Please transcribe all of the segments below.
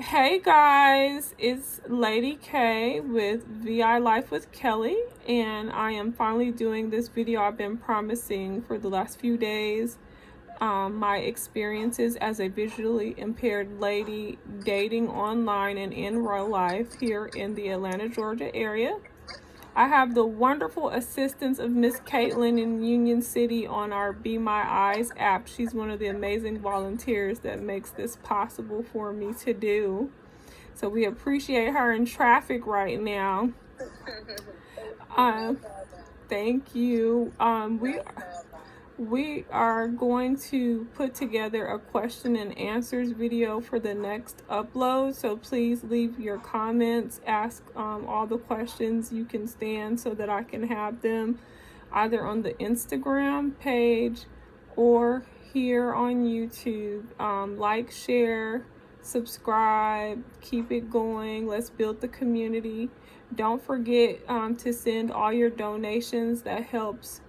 Hey guys, it's Lady K with VI Life with Kelly, and I am finally doing this video I've been promising for the last few days. My experiences as a visually impaired lady dating online and in real life here in the Atlanta, Georgia area. I have the wonderful assistance of Miss Caitlin in Union City on our Be My Eyes app. She's one of the amazing volunteers that makes this possible for me to do. So we appreciate her in traffic right now. Um, Thank you. We are going to put together a question and answers video for the next upload. So please leave your comments, ask all the questions you can stand so that I can have them either on the Instagram page or here on YouTube. Like, share, subscribe, keep it going. Let's build the community. Don't forget to send all your donations. That helps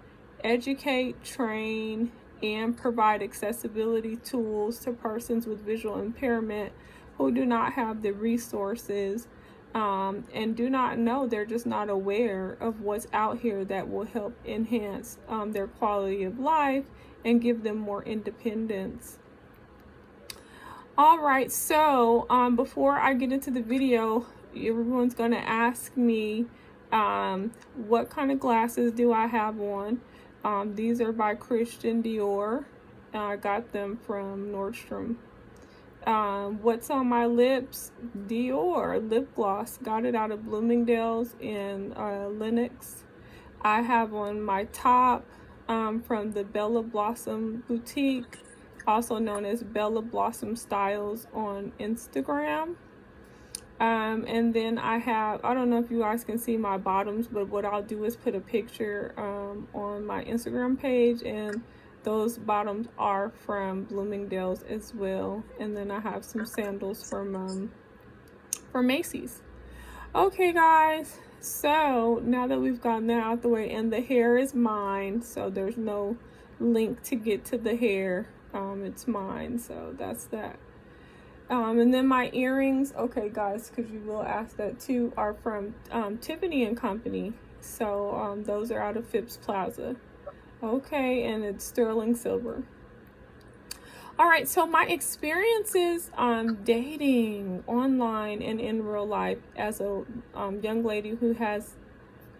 educate, train, and provide accessibility tools to persons with visual impairment who do not have the resources and do not know. They're just not aware of what's out here that will help enhance their quality of life and give them more independence. All right, so before I get into the video, everyone's going to ask me what kind of glasses do I have on. These are by Christian Dior. I got them from Nordstrom. What's on my lips? Dior lip gloss. Got it out of Bloomingdale's in Lenox. I have on my top from the Bella Blossom Boutique, also known as Bella Blossom Styles on Instagram. And then I don't know if you guys can see my bottoms, but what I'll do is put a picture on my Instagram page, and those bottoms are from Bloomingdale's as well. And then I have some sandals from Macy's. Okay guys, so now that we've gotten that out the way, and the hair is mine, so there's no link to get to the hair. It's mine, so that's that. And then my earrings, okay guys, because you will ask that too, are from Tiffany and Company. So those are out of Phipps Plaza. Okay, and it's sterling silver. All right, so my experiences dating online and in real life as a young lady who has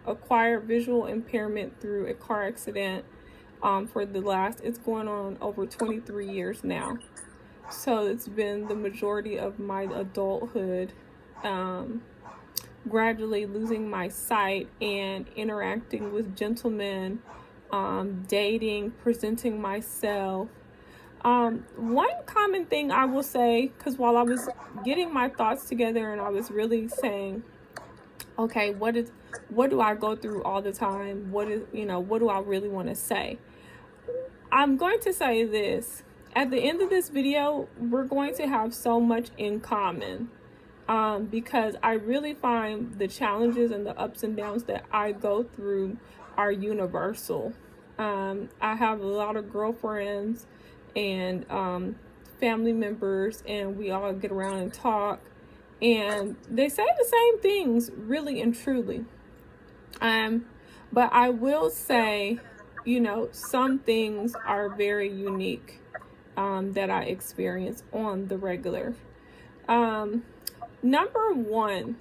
acquired visual impairment through a car accident for it's going on over 23 years now. So it's been the majority of my adulthood, gradually losing my sight and interacting with gentlemen, dating, presenting myself. One common thing I will say, because while I was getting my thoughts together and I was really saying, okay, what do I go through all the time? What do I really want to say? I'm going to say this. At the end of this video, we're going to have so much in common because I really find the challenges and the ups and downs that I go through are universal. I have a lot of girlfriends and family members, and we all get around and talk, and they say the same things really and truly. But I will say, some things are very unique that I experience on the regular. Number one,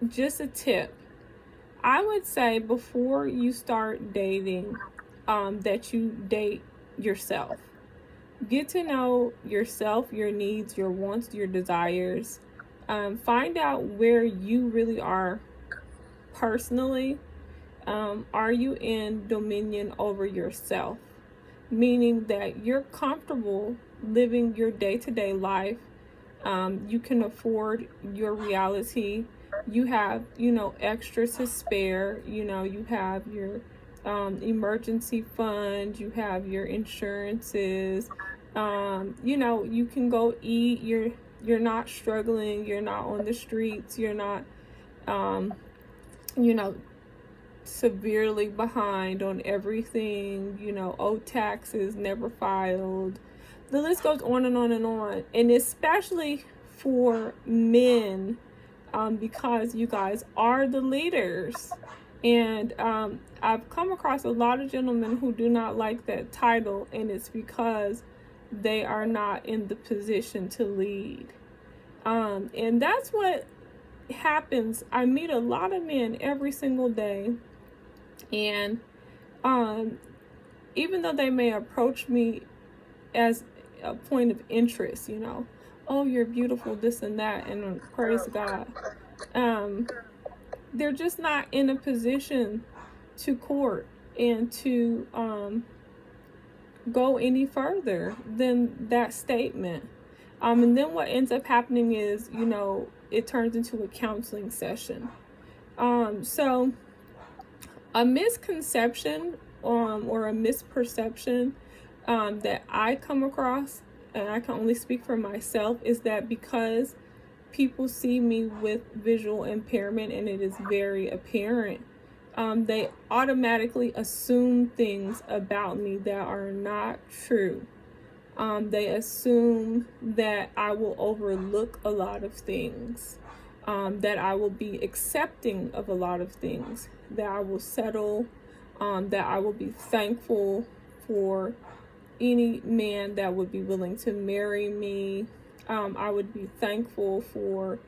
just a tip. I would say before you start dating, that you date yourself. Get to know yourself, your needs, your wants, your desires. Find out where you really are personally. Are you in dominion over yourself? Meaning that you're comfortable living your day-to-day life. You can afford your reality. You have, extras to spare. You have your emergency fund. You have your insurances. You can go eat. You're not struggling. You're not on the streets. You're not, severely behind on everything, owed taxes, never filed. The list goes on and on and on. And especially for men, because you guys are the leaders. And I've come across a lot of gentlemen who do not like that title, and it's because they are not in the position to lead. And that's what happens. I meet a lot of men every single day, and even though they may approach me as a point of interest, you know, oh, you're beautiful, this and that, and praise God, they're just not in a position to court and to go any further than that statement. And then what ends up happening is, you know, it turns into a counseling session. So a misconception or a misperception that I come across, and I can only speak for myself, is that because people see me with visual impairment and it is very apparent, they automatically assume things about me that are not true. They assume that I will overlook a lot of things, that I will be accepting of a lot of things, that I will settle, that I will be thankful for any man that would be willing to marry me. I would be thankful for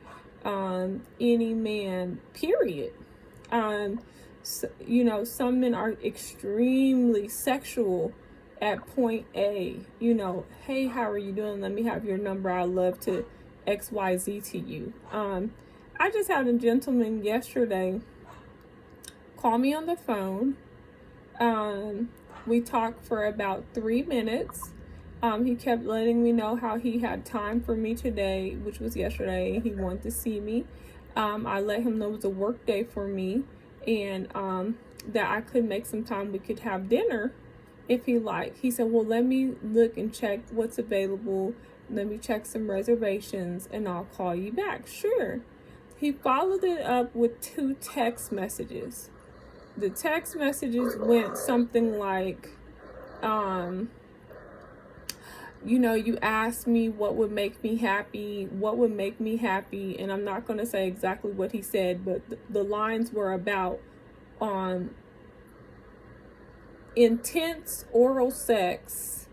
any man, period. So, you know, some men are extremely sexual at point A. You know, hey, how are you doing? Let me have your number. I'd love to XYZ to you. I just had a gentleman yesterday call me on the phone. We talked for about 3 minutes. He kept letting me know how he had time for me today, which was yesterday. He wanted to see me. I let him know it was a work day for me, and that I could make some time. We could have dinner if he liked. He said, well, let me look and check what's available. Let me check some reservations and I'll call you back. Sure. He followed it up with 2 text messages. The text messages went something like, you know, you asked me what would make me happy, and I'm not going to say exactly what he said, but the lines were about intense oral sex.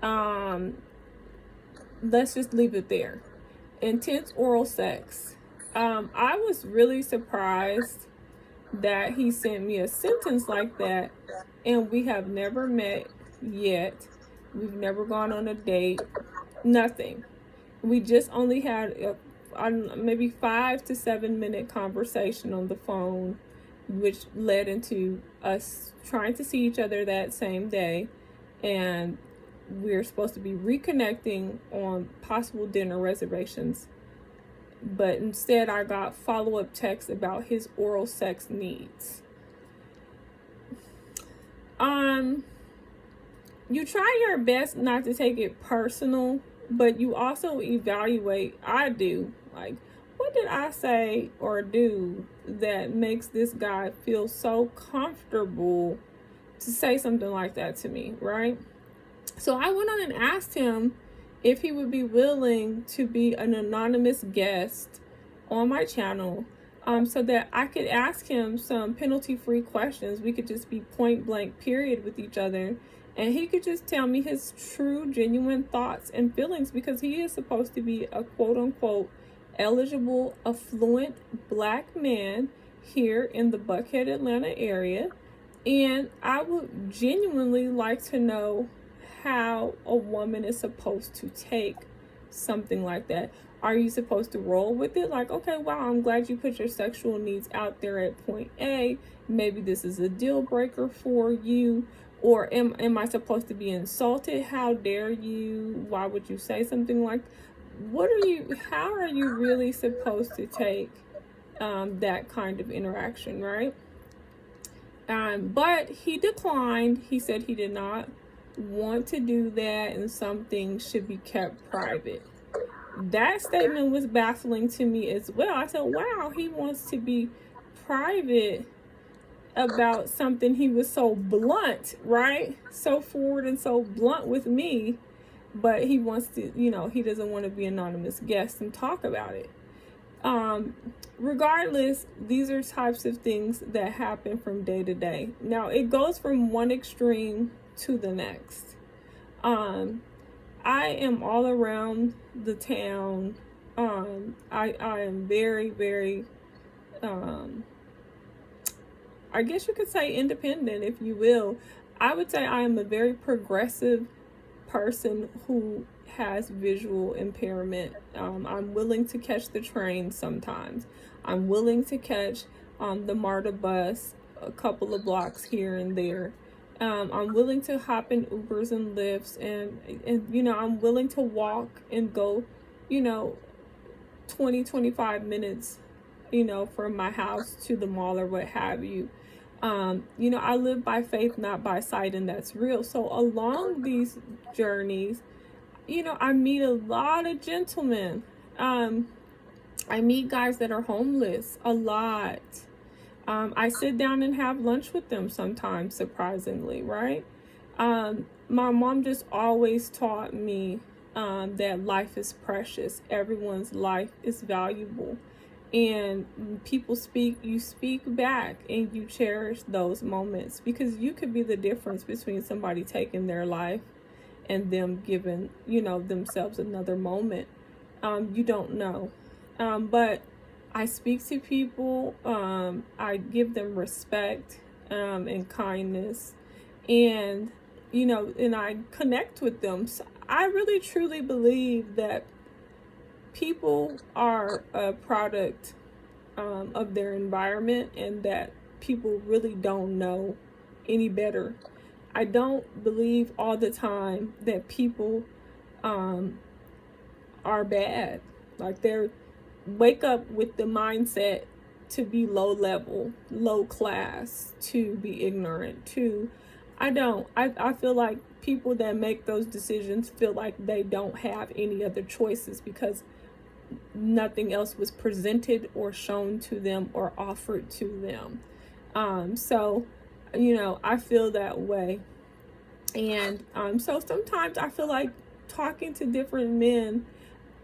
Let's just leave it there. Intense oral sex. I was really surprised that he sent me a sentence like that, and we have never met yet. We've never gone on a date, nothing. We just only had maybe 5 to 7 minute conversation on the phone, which led into us trying to see each other that same day, and we're supposed to be reconnecting on possible dinner reservations. But instead I got follow-up texts about his oral sex needs. You try your best not to take it personal, but you also evaluate. I do, like, what did I say or do that makes this guy feel so comfortable to say something like that to me, right? So I went on and asked him if he would be willing to be an anonymous guest on my channel, so that I could ask him some penalty-free questions. We could just be point blank period with each other, and he could just tell me his true, genuine thoughts and feelings, because he is supposed to be a quote-unquote eligible, affluent black man here in the Buckhead, Atlanta area. And I would genuinely like to know how a woman is supposed to take something like that. Are you supposed to roll with it? Like, okay, wow, I'm glad you put your sexual needs out there at point A. Maybe this is a deal breaker for you. Or am I supposed to be insulted? How dare you? Why would you say something like, how are you really supposed to take that kind of interaction, right? But he declined. He said he did not want to do that, and some things should be kept private. That statement was baffling to me as well. I said, wow, he wants to be private about something. He was so blunt, right? So forward and so blunt with me but he wants to, he doesn't want to be anonymous guest and talk about it. Regardless, these are types of things that happen from day to day. Now, it goes from one extreme to the next. I am all around the town. I am very, very, I guess you could say independent, if you will. I would say I am a very progressive person who has visual impairment. I'm willing to catch the train sometimes. I'm willing to catch the MARTA bus a couple of blocks here and there. I'm willing to hop in Ubers and Lyfts, and I'm willing to walk and go 20-25 minutes from my house to the mall or what have you. I live by faith, not by sight, and that's real. So along these journeys, I meet a lot of gentlemen. I meet guys that are homeless a lot. I sit down and have lunch with them sometimes, surprisingly, right? My mom just always taught me that life is precious. Everyone's life is valuable. And people speak, you speak back, and you cherish those moments, because you could be the difference between somebody taking their life and them giving, themselves another moment. You don't know. But I speak to people, I give them respect and kindness, and, and I connect with them. So I really truly believe that people are a product of their environment, and that people really don't know any better. I don't believe all the time that people are bad. Like, they're wake up with the mindset to be low level, low class, to be ignorant, I feel like people that make those decisions feel like they don't have any other choices, because nothing else was presented or shown to them or offered to them. So I feel that way. And so sometimes I feel like talking to different men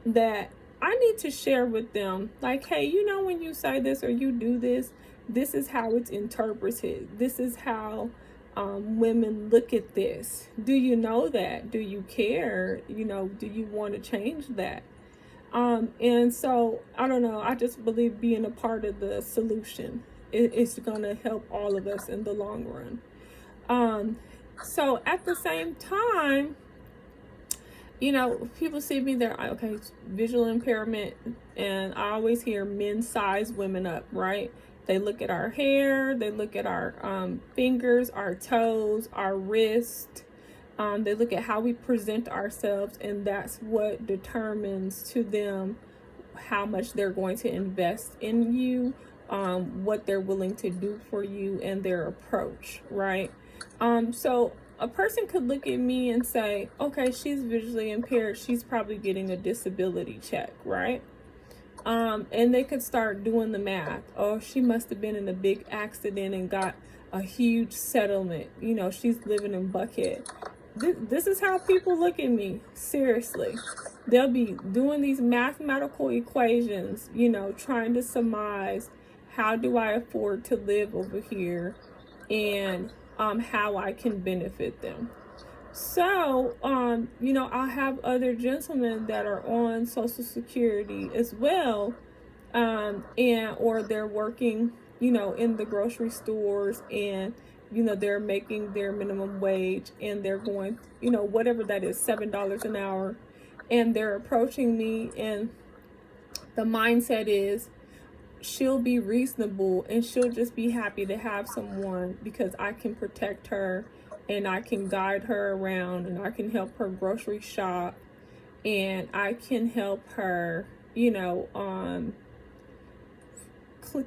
that I need to share with them, like, hey, when you say this or you do this, this is how it's interpreted. This is how women look at this. Do you know that? Do you care? Do you want to change that? And so, I don't know, I just believe being a part of the solution is going to help all of us in the long run. So at the same time, people see me, they're okay, visual impairment, and I always hear men size women up, right? They look at our hair, they look at our fingers, our toes, our wrist. They look at how we present ourselves, and that's what determines to them how much they're going to invest in you, what they're willing to do for you, and their approach, right? So a person could look at me and say, okay, she's visually impaired, she's probably getting a disability check, right? And they could start doing the math. Oh, she must have been in a big accident and got a huge settlement. She's living in Buckhead. This is how people look at me. Seriously. They'll be doing these mathematical equations, trying to surmise, how do I afford to live over here, and how I can benefit them. So, I have other gentlemen that are on Social Security as well, or they're working, in the grocery stores, and, they're making their minimum wage, and they're going, whatever that is, $7 an hour, and they're approaching me, and the mindset is, she'll be reasonable, and she'll just be happy to have someone because I can protect her, and I can guide her around, and I can help her grocery shop, and I can help her,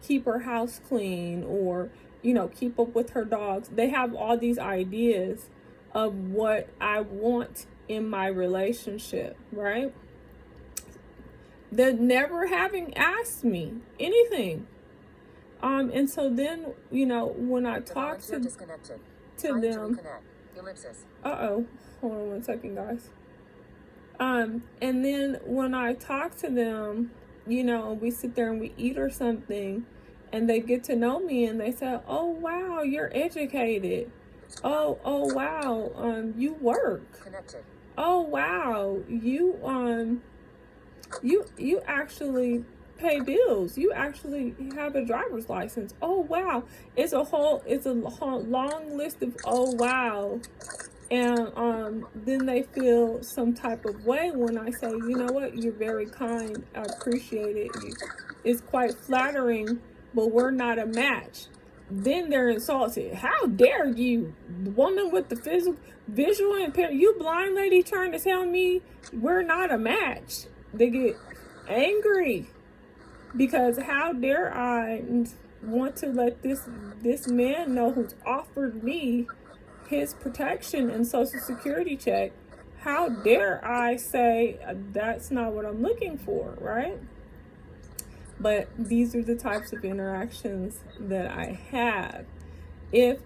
keep her house clean, or, keep up with her dogs. They have all these ideas of what I want in my relationship, right? They're never having asked me anything. And so then, when I talk to them, hold on one second, guys. And then when I talk to them, you know, we sit there and we eat or something, and they get to know me and they say, "Oh wow, you're educated. Oh wow, you work. Connected. Oh wow, you actually pay bills. You actually have a driver's license. Oh wow." It's a whole long list of oh wow. And then they feel some type of way when I say, you know what, you're very kind, I appreciate it. It's quite flattering, but we're not a match. Then they're insulted. How dare you, the woman with the visual impairment, you blind lady trying to tell me we're not a match. They get angry because how dare I want to let this man know who's offered me his protection and social security check. How dare I say that's not what I'm looking for, right? But these are the types of interactions that I have. If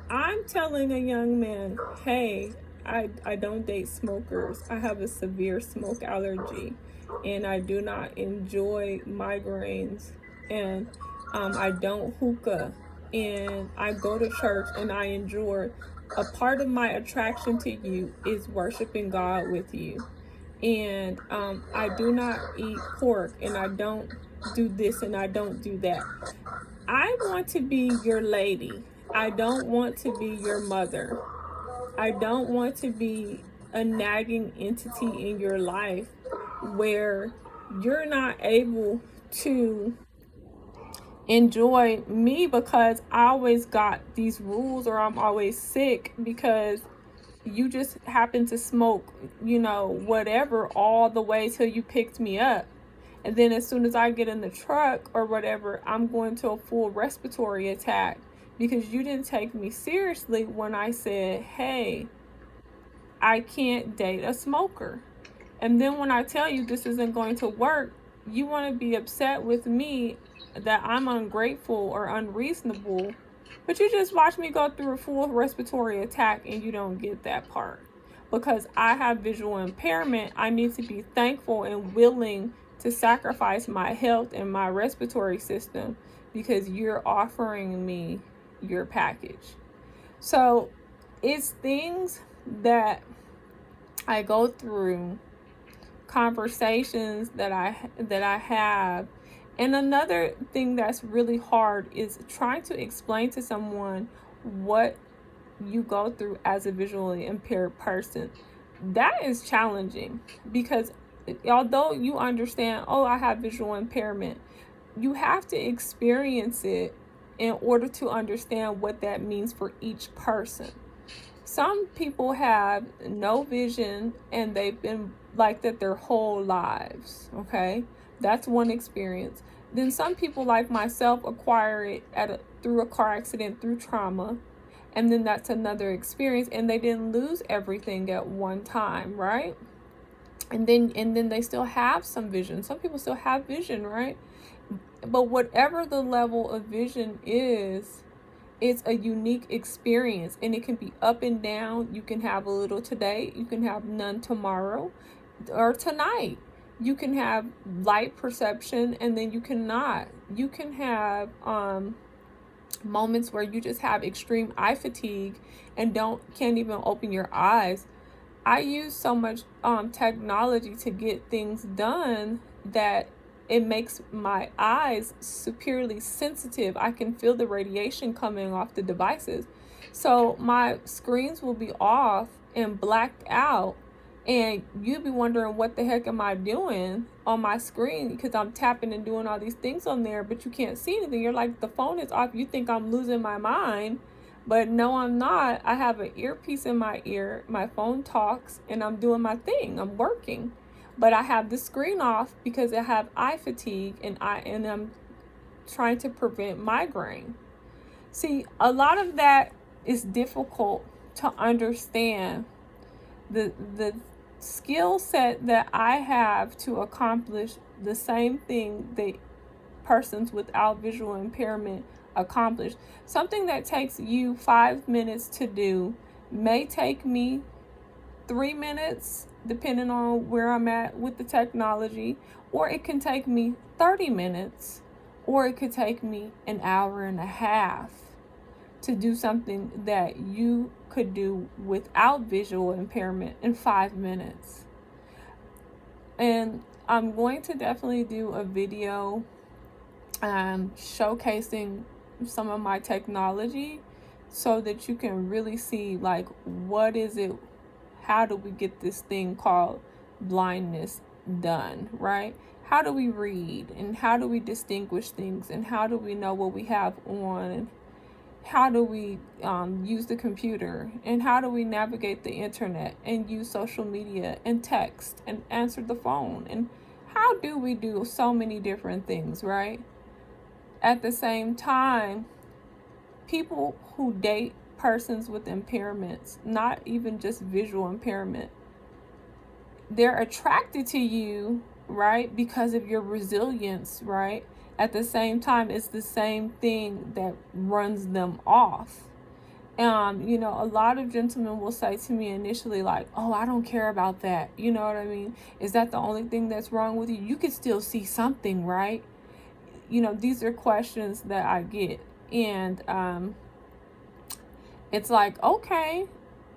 I'm telling a young man, hey, I don't date smokers, I have a severe smoke allergy, and I do not enjoy migraines, and I don't hookah, and I go to church and I enjoy, a part of my attraction to you is worshiping God with you, and I do not eat pork, and I don't do this and I don't do that. I want to be your lady. I don't want to be your mother. I don't want to be a nagging entity in your life where you're not able to enjoy me because I always got these rules, or I'm always sick because you just happen to smoke, you know, whatever all the way till you picked me up. And then as soon as I get in the truck or whatever, I'm going to a full respiratory attack because you didn't take me seriously when I said, hey, I can't date a smoker. And then when I tell you this isn't going to work, you want to be upset with me that I'm ungrateful or unreasonable, but you just watch me go through a full respiratory attack and you don't get that part. Because I have visual impairment, I need to be thankful and willing to sacrifice my health and my respiratory system because you're offering me your package. So it's things that I go through, conversations that I have. And another thing that's really hard is trying to explain to someone what you go through as a visually impaired person. That is challenging because although you understand, oh, I have visual impairment, you have to experience it in order to understand what that means for each person. Some people have no vision and they've been like that their whole lives, okay? That's one experience. Then some people like myself acquire it through a car accident, through trauma, and then that's another experience, and they didn't lose everything at one time, right? And then they still have some vision. Some people still have vision, right? But whatever the level of vision is, it's a unique experience, and it can be up and down. You can have a little today, you can have none tomorrow or tonight. You can have light perception and then you cannot. You can have moments where you just have extreme eye fatigue and can't even open your eyes. I use so much technology to get things done that it makes my eyes superiorly sensitive. I can feel the radiation coming off the devices. So my screens will be off and blacked out, and you'll be wondering what the heck am I doing on my screen because I'm tapping and doing all these things on there, but you can't see anything. You're like, the phone is off. You think I'm losing my mind, but no, I'm not. I have an earpiece in my ear. My phone talks and I'm doing my thing. I'm working. But I have the screen off because I have eye fatigue and I'm trying to prevent migraine. See, a lot of that is difficult to understand. The skill set that I have to accomplish the same thing that persons without visual impairment accomplish. Something that takes you 5 minutes to do may take me 3 minutes depending on where I'm at with the technology, or it can take me 30 minutes, or it could take me an hour and a half to do something that you could do without visual impairment in 5 minutes. And I'm going to definitely do a video showcasing some of my technology so that you can really see, like, what is it, how do we get this thing called blindness done, right? How do we read, and how do we distinguish things, and how do we know what we have on, and how do we use the computer, and how do we navigate the internet and use social media and text and answer the phone, and how do we do so many different things, right? At the same time, people who date persons with impairments, not even just visual impairment, they're attracted to you, right, because of your resilience, right? At the same time, it's the same thing that runs them off. A lot of gentlemen will say to me initially, like, oh, I don't care about that. You know what I mean? Is that the only thing that's wrong with you? You could still see something, right? These are questions that I get. And it's like, okay,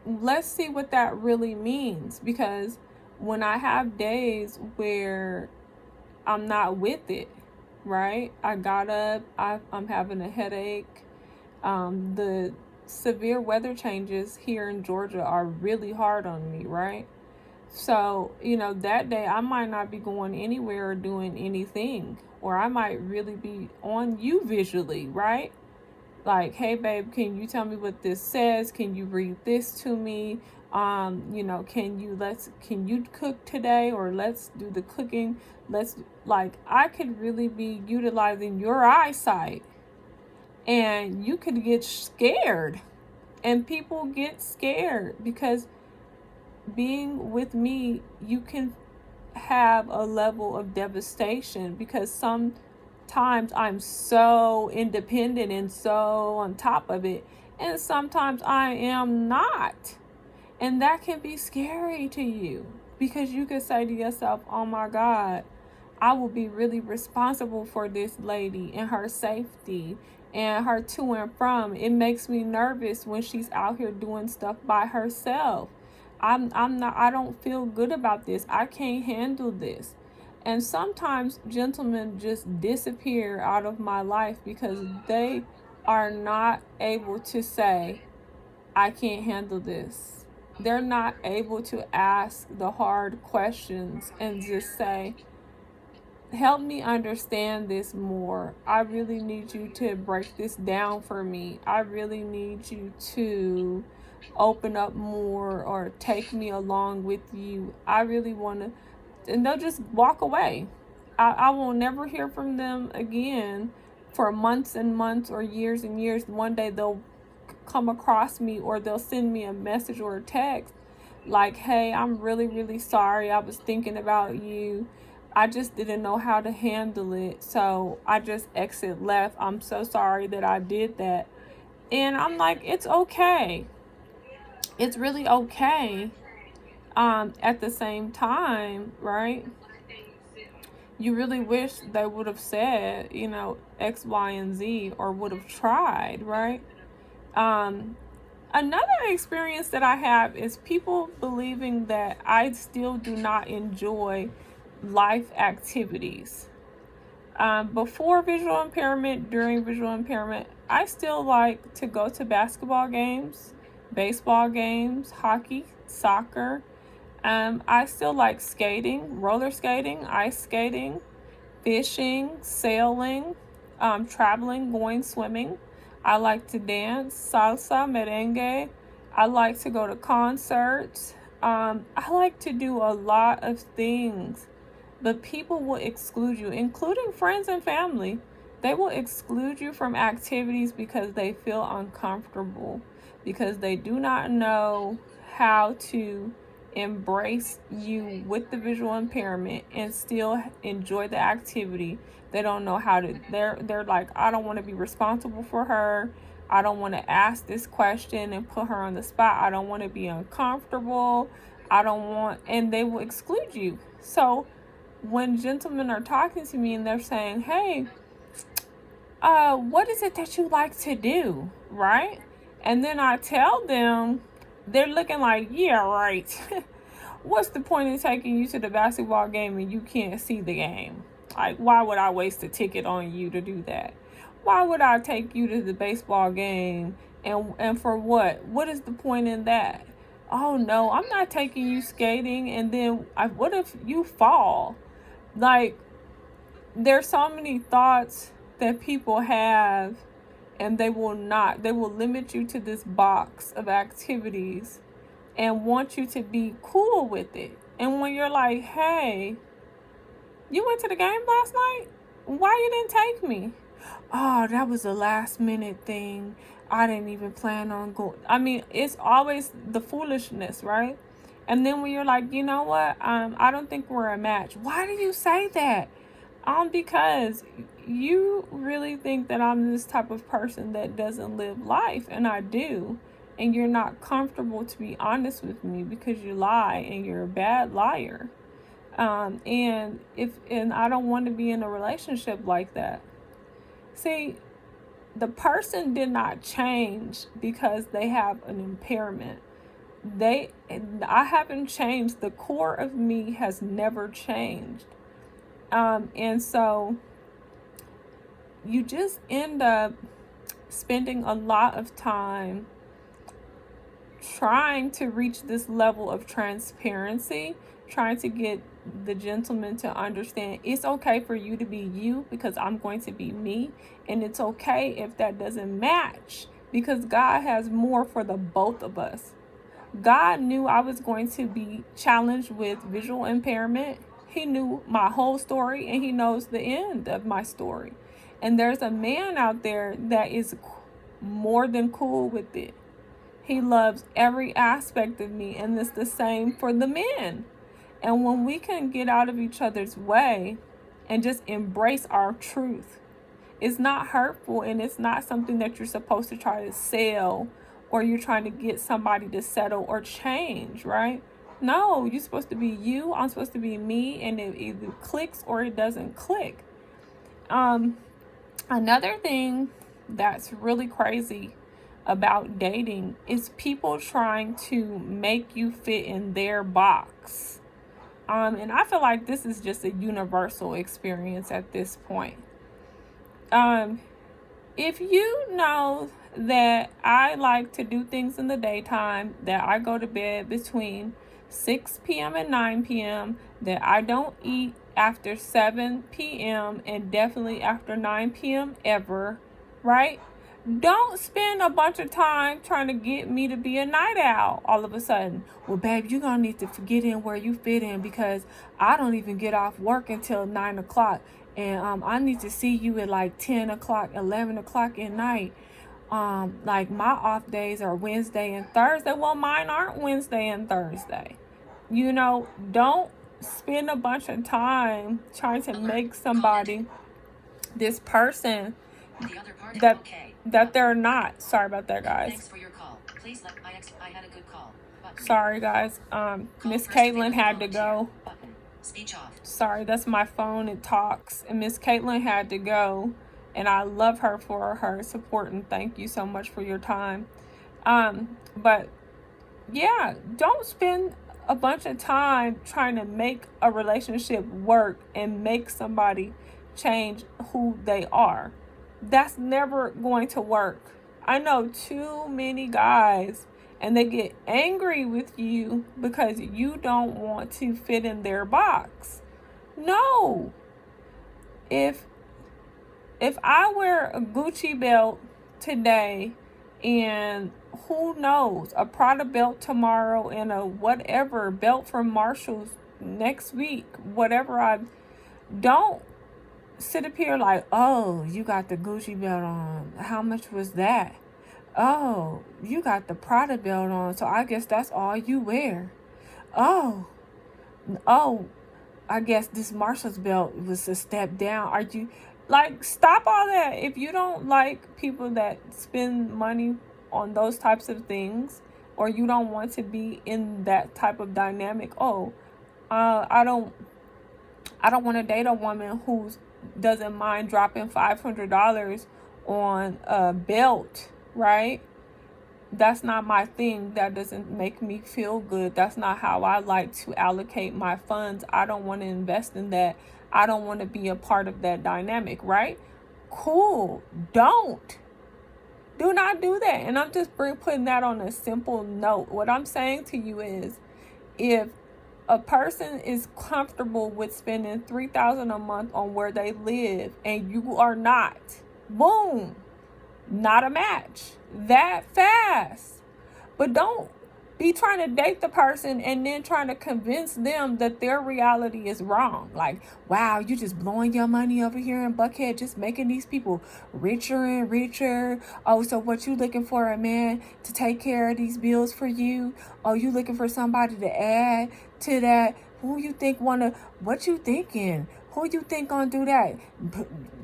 let's see what that really means. Because when I have days where I'm not with it, right? I got up, I'm having a headache. The severe weather changes here in Georgia are really hard on me, right? So, that day I might not be going anywhere or doing anything, or I might really be on you visually, right? Like, hey babe, can you tell me what this says? Can you read this to me? Can you cook today, or let's do the cooking. I could really be utilizing your eyesight, and you could get scared, and people get scared because being with me, you can have a level of devastation because sometimes I'm so independent and so on top of it, and sometimes I am not. And that can be scary to you because you could say to yourself, oh my God, I will be really responsible for this lady and her safety and her to and from. It makes me nervous when she's out here doing stuff by herself. I don't feel good about this. I can't handle this. And sometimes gentlemen just disappear out of my life because they are not able to say, I can't handle this. They're not able to ask the hard questions and just say, help me understand this more. I really need you to break this down for me. I really need you to open up more or take me along with you. I really want to. And they'll just walk away. I will never hear from them again for months and months or years and years. One day they'll come across me, or they'll send me a message or a text like, hey, I'm really, really sorry. I was thinking about you. I just didn't know how to handle it, so I just exit left. I'm so sorry that I did that. And I'm like, it's okay. It's really okay. At the same time, right? You really wish they would have said, X, Y, and Z, or would have tried, right? Another experience that I have is people believing that I still do not enjoy life activities. Before visual impairment, during visual impairment, I still like to go to basketball games, baseball games, hockey, soccer. I still like skating, roller skating, ice skating, fishing, sailing, traveling, going swimming. I like to dance, salsa, merengue. I like to go to concerts. I like to do a lot of things, but people will exclude you, including friends and family. They will exclude you from activities because they feel uncomfortable, because they do not know how to embrace you with the visual impairment and still enjoy the activity. They don't know how to. They're like, I don't want to be responsible for her. I don't want to ask this question and put her on the spot. I don't want to be uncomfortable. I don't want, and they will exclude you. So when gentlemen are talking to me and they're saying, hey, what is it that you like to do, right? And then I tell them, they're looking like, yeah, right. What's the point in taking you to the basketball game and you can't see the game? Like, why would I waste a ticket on you to do that? Why would I take you to the baseball game and for what? What is the point in that? Oh no, I'm not taking you skating, and then what if you fall? Like, there's so many thoughts that people have, and they will limit you to this box of activities and want you to be cool with it. And when you're like, hey, you went to the game last night? Why you didn't take me? Oh, that was a last minute thing. I didn't even plan on going. I mean, it's always the foolishness, right? And then when you're like, you know what? I don't think we're a match. Why do you say that? Because you really think that I'm this type of person that doesn't live life, and I do. And you're not comfortable to be honest with me because you lie and you're a bad liar. And I don't want to be in a relationship like that. See, the person did not change because they have an impairment. I haven't changed. The core of me has never changed. And so you just end up spending a lot of time trying to reach this level of transparency, trying to get the gentleman to understand it's okay for you to be you because I'm going to be me, and it's okay if that doesn't match because God has more for the both of us. God knew I was going to be challenged with visual impairment. He knew my whole story, and he knows the end of my story. And there's a man out there that is more than cool with it. He loves every aspect of me, and it's the same for the men. And when we can get out of each other's way and just embrace our truth, it's not hurtful, and it's not something that you're supposed to try to sell or you're trying to get somebody to settle or change, right? No, you're supposed to be you. I'm supposed to be me, and it either clicks or it doesn't click. Another thing that's really crazy about dating is people trying to make you fit in their box. And I feel like this is just a universal experience at this point. If you know that I like to do things in the daytime, that I go to bed between 6 p.m. and 9 p.m., that I don't eat after 7 p.m. and definitely after 9 p.m. ever, right? Don't spend a bunch of time trying to get me to be a night owl all of a sudden. Well, babe, you're going to need to get in where you fit in because I don't even get off work until 9 o'clock. And I need to see you at like 10 o'clock, 11 o'clock at night. Like my off days are Wednesday and Thursday. Well, mine aren't Wednesday and Thursday. You know, don't spend a bunch of time trying to make somebody this person that they're not. Sorry about that, guys. Thanks for your call. Please let I had a good call. Sorry, guys. Miss Caitlin had to go. Speech off. Sorry, that's my phone. It talks. And Miss Caitlin had to go. And I love her for her support, and thank you so much for your time. But yeah, don't spend a bunch of time trying to make a relationship work and make somebody change who they are. That's never going to work. I know too many guys, and they get angry with you because you don't want to fit in their box. No. If I wear a Gucci belt today and who knows, a Prada belt tomorrow and a whatever belt from Marshall's next week, don't sit up here like, oh, you got the Gucci belt on. How much was that? Oh, you got the Prada belt on, so I guess that's all you wear. Oh, I guess this Marshall's belt was a step down. Are you... Like, stop all that. If you don't like people that spend money on those types of things, or you don't want to be in that type of dynamic. Oh, I don't want to date a woman who doesn't mind dropping $500 on a belt, right? That's not my thing. That doesn't make me feel good. That's not how I like to allocate my funds. I don't want to invest in that. I don't want to be a part of that dynamic, right? Cool. Do not do that. And I'm just putting that on a simple note. What I'm saying to you is, if a person is comfortable with spending $3,000 a month on where they live and you are not, boom, not a match that fast. But don't be trying to date the person and then trying to convince them that their reality is wrong. Like, wow, you just blowing your money over here in Buckhead, just making these people richer and richer. Oh, so what you looking for, a man to take care of these bills for you? Oh, you looking for somebody to add to that? Who you think what you thinking? Who you think gonna do that?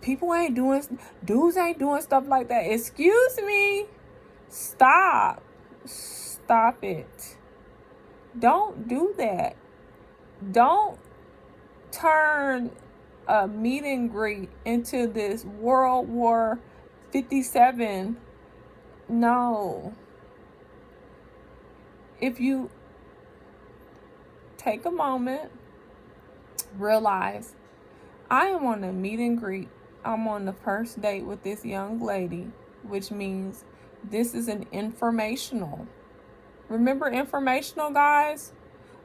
Dudes ain't doing stuff like that. Excuse me. Stop it. Don't do that. Don't turn a meet and greet into this World War 57. No. If you take a moment, realize I am on a meet and greet. I'm on the first date with this young lady, which means this is an informational. Remember informational, guys?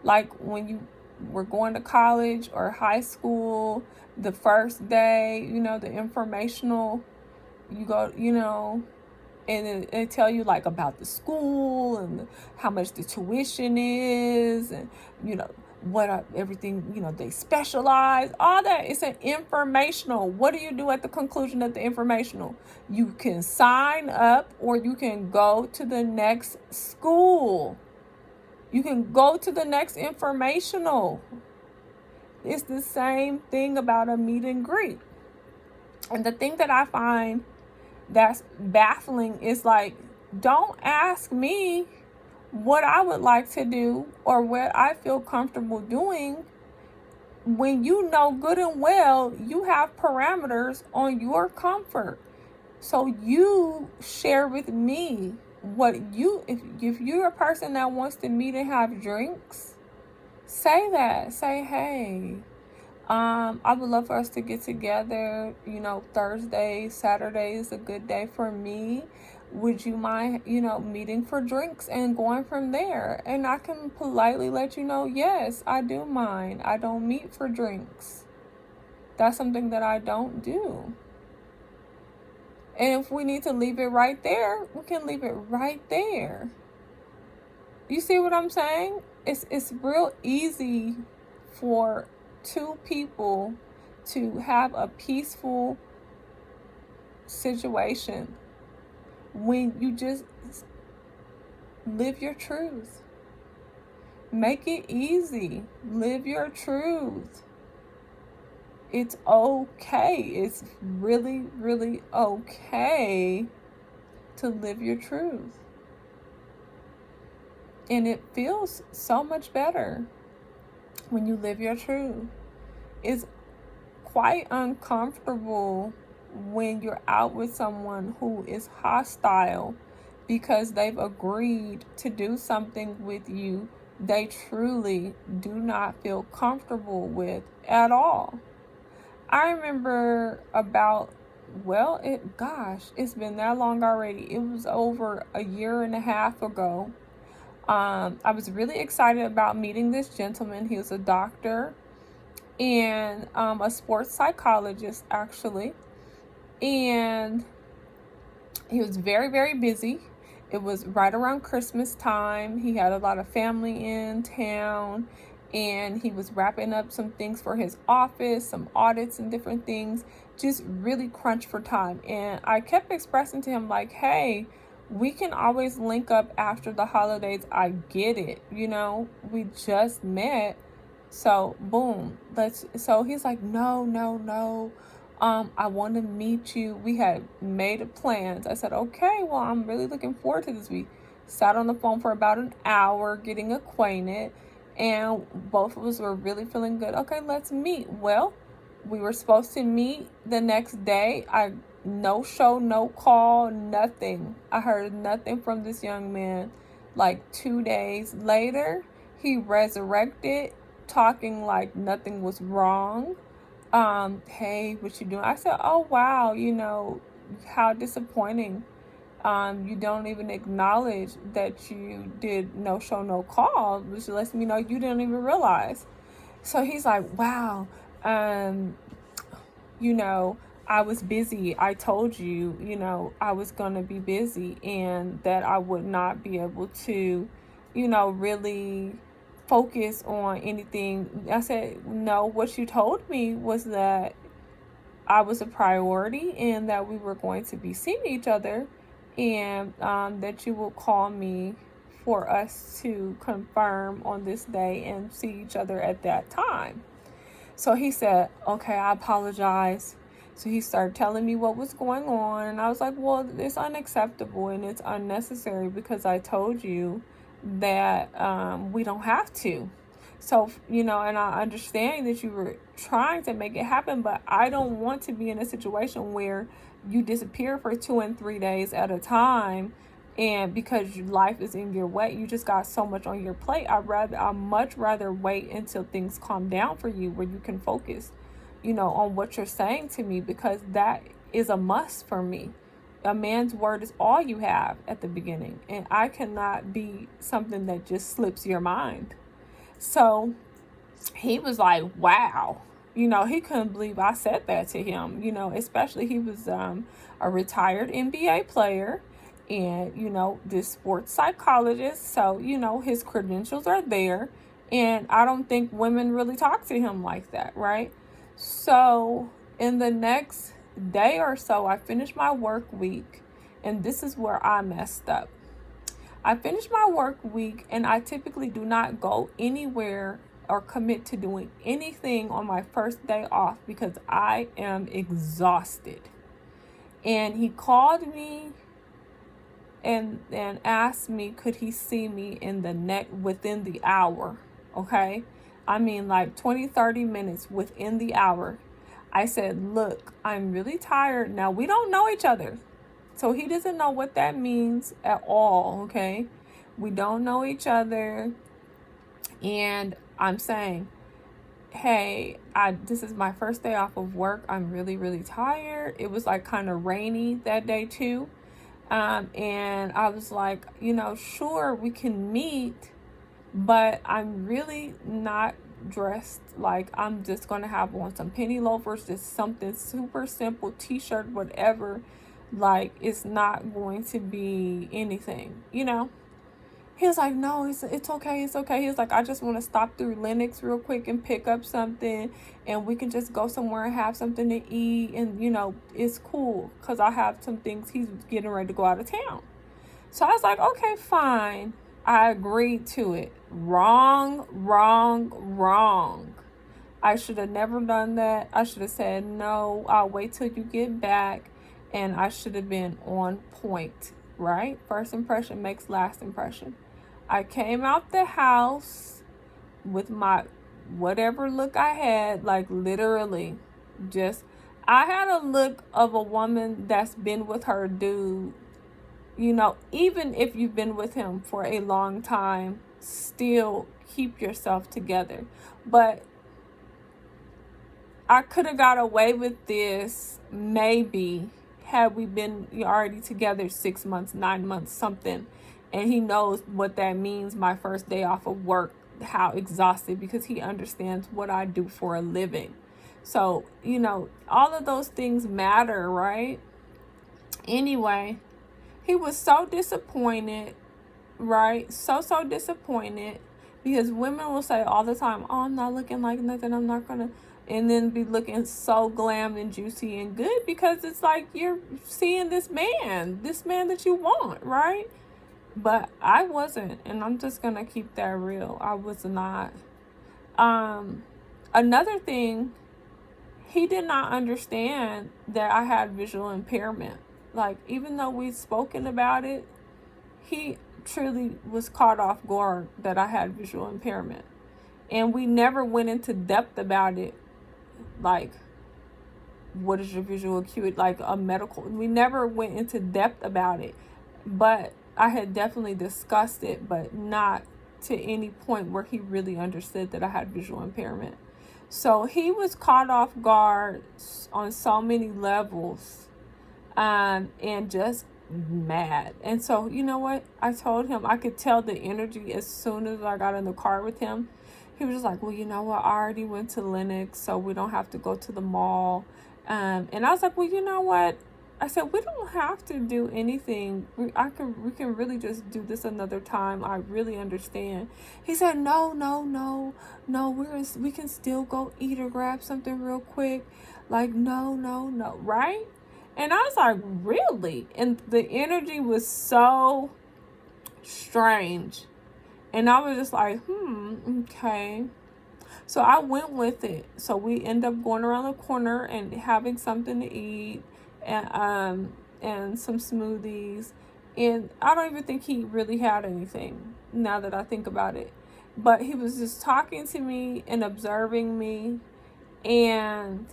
Like when you were going to college or high school, the first day, the informational, you go, and they tell you like about the school and how much the tuition is, and what everything they specialize, all that. It's an informational. What do you do at the conclusion of the informational? You can sign up, or you can go to the next school. You can go to the next informational. It's the same thing about a meet and greet. And the thing that I find that's baffling is, like, don't ask me what I would like to do or what I feel comfortable doing when you know good and well you have parameters on your comfort. So you share with me if you're a person that wants to meet and have drinks, say that. Say, hey, I would love for us to get together. Thursday, Saturday is a good day for me. Would you mind, meeting for drinks and going from there? And I can politely let you know, yes, I do mind. I don't meet for drinks. That's something that I don't do. And if we need to leave it right there, we can leave it right there. You see what I'm saying? It's real easy for two people to have a peaceful situation when you just live your truth. Make it easy. Live your truth. It's okay. It's really, really okay to live your truth. And it feels so much better when you live your truth. It's quite uncomfortable when you're out with someone who is hostile because they've agreed to do something with you they truly do not feel comfortable with at all. I remember it's been that long already. It was over a year and a half ago. I was really excited about meeting this gentleman. He was a doctor and a sports psychologist, actually. And he was very, very busy. It was right around Christmas time. He had a lot of family in town, and he was wrapping up some things for his office, some audits and different things, just really crunched for time. And I kept expressing to him, like, hey, we can always link up after the holidays. I get it. We just met. So boom, so he's like, no. I want to meet you. We had made plans. I said, okay, well, I'm really looking forward to this. We sat on the phone for about an hour getting acquainted, and both of us were really feeling good. Okay, let's meet. Well, we were supposed to meet the next day. No show, no call, nothing. I heard nothing from this young man. Like 2 days later, he resurrected, talking like nothing was wrong. Hey, what you doing? I said, oh wow, how disappointing. You don't even acknowledge that you did no show, no call, which lets me know you didn't even realize. So he's like, wow, you know, I was busy. I told you, I was going to be busy and that I would not be able to, really focus on anything. I said, no, what you told me was that I was a priority and that we were going to be seeing each other, and that you will call me for us to confirm on this day and see each other at that time. So he said, okay, I apologize. So he started telling me what was going on. And I was like, well, it's unacceptable and it's unnecessary because I told you that we don't have to. So, and I understand that you were trying to make it happen, but I don't want to be in a situation where you disappear for 2 and 3 days at a time. And because your life is in your way, you just got so much on your plate. I'd much rather wait until things calm down for you, where you can focus, on what you're saying to me, because that is a must for me. A man's word is all you have at the beginning, and I cannot be something that just slips your mind. So he was like, wow. He couldn't believe I said that to him, especially he was a retired NBA player and, this sports psychologist. So, his credentials are there. And I don't think women really talk to him like that, right? So in the next day or so, I finished my work week. And this is where I messed up. I finished my work week, and I typically do not go anywhere or commit to doing anything on my first day off because I am exhausted. And he called me and asked me, could he see me within the hour? Okay. I mean, like 20-30 minutes within the hour. I said, look, I'm really tired. Now, we don't know each other, so he doesn't know what that means at all, okay? We don't know each other. And I'm saying, hey, this is my first day off of work. I'm really, really tired. It was like kind of rainy that day too. And I was like, sure, we can meet, but I'm really not dressed. Like, I'm just going to have on some penny loafers, just something super simple, t-shirt, whatever. Like, it's not going to be anything, He was like, no, it's okay, it's okay. He was like, I just want to stop through Lennox real quick and pick up something, and we can just go somewhere and have something to eat, and, it's cool, because I have some things. He's getting ready to go out of town. So I was like, okay, fine. I agreed to it. Wrong. I should have never done that. I should have said, no, I'll wait till you get back. And I should have been on point, right? First impression makes last impression. I came out the house with my whatever look I had, like literally I had a look of a woman that's been with her dude. Even if you've been with him for a long time, still keep yourself together. But I could have got away with this maybe had we been already together 6 months, 9 months, something. And he knows what that means, my first day off of work, how exhausted, because he understands what I do for a living. So, all of those things matter, right? Anyway, he was so disappointed, right? So disappointed, because women will say all the time, oh, I'm not looking like nothing, I'm not going to, and then be looking so glam and juicy and good, because it's like you're seeing this man that you want, right? But I wasn't, and I'm just going to keep that real. I was not. Another thing, he did not understand that I had visual impairment. Like, even though we've spoken about it, he truly was caught off guard that I had visual impairment. And we never went into depth about it, like, what is your visual acuity, like a medical. We never went into depth about it, but I had definitely discussed it, but not to any point where he really understood that I had visual impairment. So he was caught off guard on so many levels, and just mad. And so, you know what? I told him, I could tell the energy as soon as I got in the car with him. He was just like, well, you know what? I already went to Lennox, so we don't have to go to the mall. And I was like, well, you know what? I said, we don't have to do anything. We can really just do this another time. I really understand. He said, no, we can still go eat or grab something real quick. Like, no, right? And I was like, really? And the energy was so strange. And I was just like, okay. So I went with it. So we end up going around the corner and having something to eat, and some smoothies. And I don't even think he really had anything, now that I think about it. But he was just talking to me and observing me, and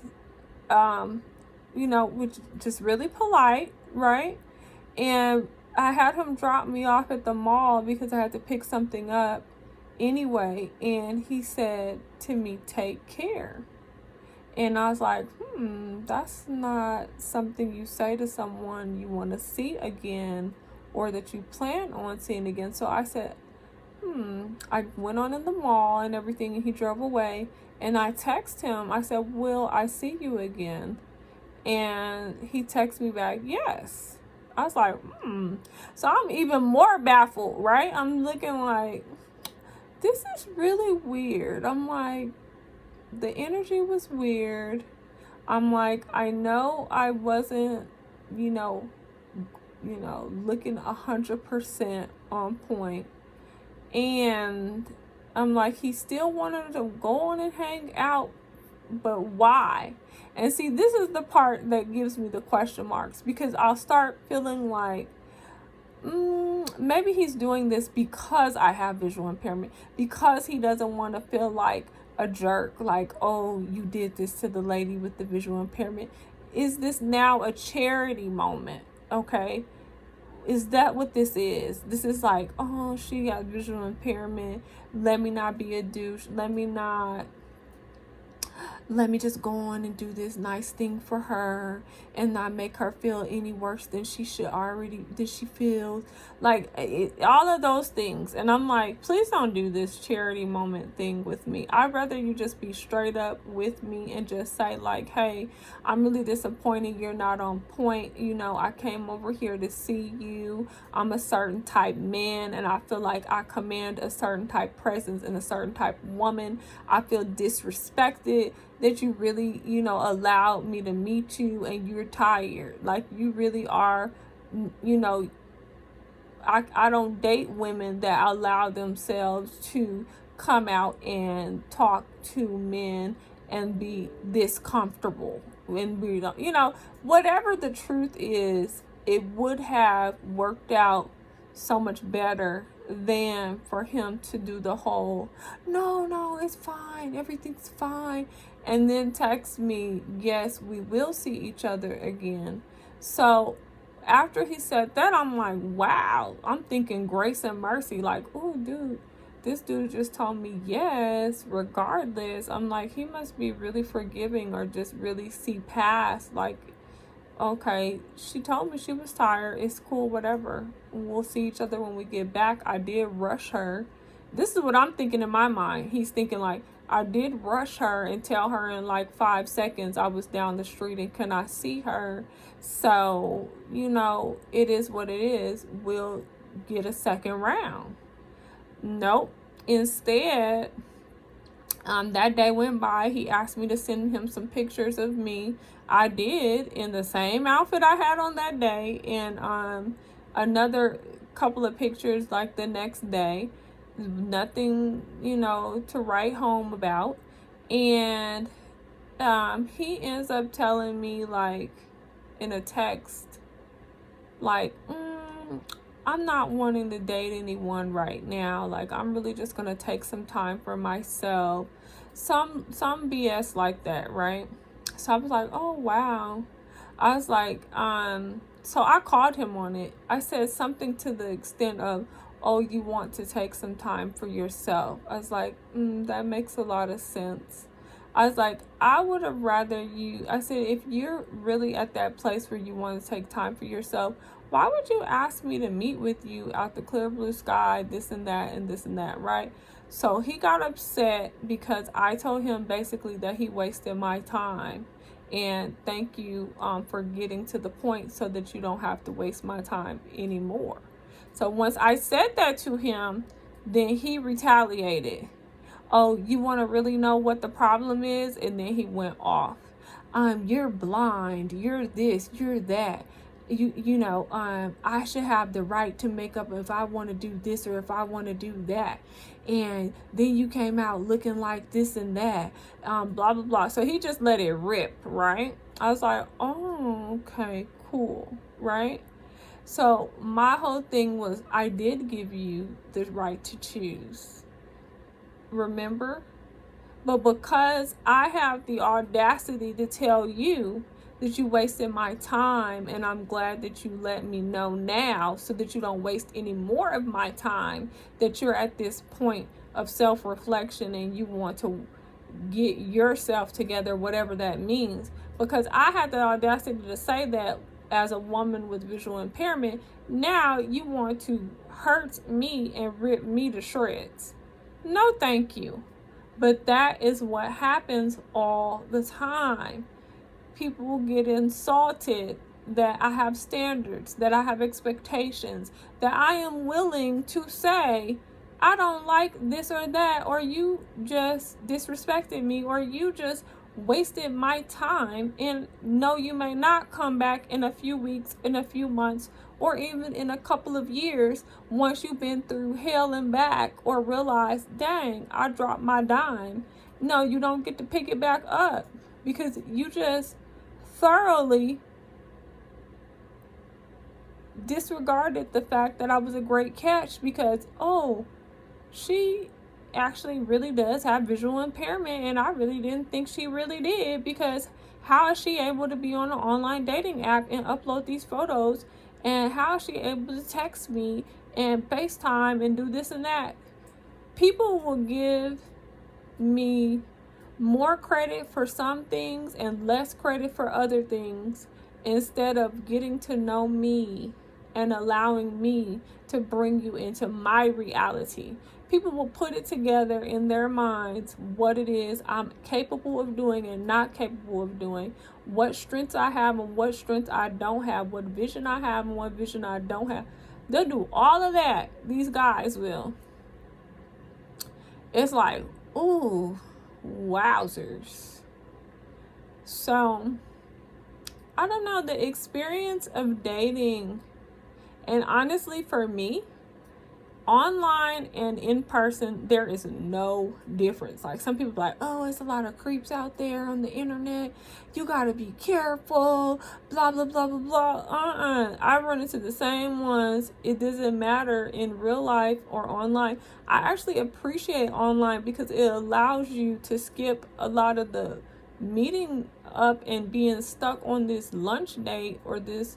which just really polite, right? And I had him drop me off at the mall because I had to pick something up anyway. And he said to me, take care. And I was like, that's not something you say to someone you want to see again, or that you plan on seeing again. So I said, I went on in the mall and everything, and he drove away. And I texted him. I said, will I see you again? And he texted me back, yes. I was like, So I'm even more baffled, right? I'm looking like, this is really weird. I'm like, the energy was weird. I'm like, I know I wasn't, looking 100% on point. And I'm like, he still wanted to go on and hang out, but why? And see, this is the part that gives me the question marks, because I'll start feeling like, maybe he's doing this because I have visual impairment, because he doesn't want to feel like a jerk, like, oh, you did this to the lady with the visual impairment. Is this now a charity moment? Okay. Is that what this is? This is like, oh, she got visual impairment. Let me not be a douche. Let me just go on and do this nice thing for her and not make her feel any worse than she feels. Like, all of those things. And I'm like, please don't do this charity moment thing with me. I'd rather you just be straight up with me and just say, like, hey, I'm really disappointed you're not on point. I came over here to see you. I'm a certain type man, and I feel like I command a certain type presence and a certain type woman. I feel disrespected that you really, allowed me to meet you, and you're tired. Like, you really are, I don't date women that allow themselves to come out and talk to men and be this comfortable. And we don't, whatever the truth is, it would have worked out so much better than for him to do the whole, no, it's fine, everything's fine, and then text me, yes, we will see each other again. So after he said that, I'm like, wow. I'm thinking grace and mercy, like, oh, dude, this dude just told me yes, regardless. I'm like, he must be really forgiving, or just really see past, like, okay, she told me she was tired. It's cool, whatever. We'll see each other when we get back. I did rush her. This is what I'm thinking in my mind. He's thinking, like, I did rush her and tell her in like 5 seconds I was down the street and can I see her. So, it is what it is. We'll get a second round. Nope. Instead, that day went by. He asked me to send him some pictures of me. I did, in the same outfit I had on that day, and another couple of pictures like the next day. Nothing, to write home about. And he ends up telling me, like, in a text, like, I'm not wanting to date anyone right now. Like, I'm really just gonna take some time for myself. Some BS like that, right? So I was like, oh wow. I was like, so I called him on it. I said something to the extent of, oh, you want to take some time for yourself. I was like, that makes a lot of sense. I was like, I would have rather you, I said, if you're really at that place where you want to take time for yourself, why would you ask me to meet with you out the clear blue sky, this and that, and this and that, right? So he got upset because I told him basically that he wasted my time. And thank you for getting to the point so that you don't have to waste my time anymore. So once I said that to him, then he retaliated. Oh, you want to really know what the problem is? And then he went off. You're blind. You're this. You're that. I should have the right to make up if I want to do this or if I want to do that. And then you came out looking like this and that. Blah, blah, blah. So he just let it rip, right? I was like, oh, okay, cool, right? So my whole thing was, I did give you the right to choose. Remember? But because I have the audacity to tell you that you wasted my time, and I'm glad that you let me know now so that you don't waste any more of my time, that you're at this point of self-reflection and you want to get yourself together, whatever that means. Because I had the audacity to say that as a woman with visual impairment, now you want to hurt me and rip me to shreds. No, thank you. But that is what happens all the time. People get insulted that I have standards, that I have expectations, that I am willing to say, I don't like this or that, or you just disrespected me, or you just wasted my time. And no, you may not come back in a few weeks, in a few months, or even in a couple of years once you've been through hell and back, or realize, dang, I dropped my dime. No, you don't get to pick it back up because you just thoroughly disregarded the fact that I was a great catch because, oh, she actually really does have visual impairment, and I really didn't think she really did, because how is she able to be on an online dating app and upload these photos, and how is she able to text me and FaceTime and do this and that? People will give me more credit for some things and less credit for other things, instead of getting to know me and allowing me to bring you into my reality. People will put it together in their minds what it is I'm capable of doing and not capable of doing, what strengths I have and what strengths I don't have, what vision I have and what vision I don't have. They'll do all of that. These guys will. It's like, ooh, wowzers. So, I don't know, the experience of dating, and honestly for me, online and in person, there is no difference. Like, some people are like, oh, it's a lot of creeps out there on the internet, you gotta be careful, blah blah blah blah blah. I run into the same ones. It doesn't matter in real life or online. I actually appreciate online because it allows you to skip a lot of the meeting up and being stuck on this lunch date or this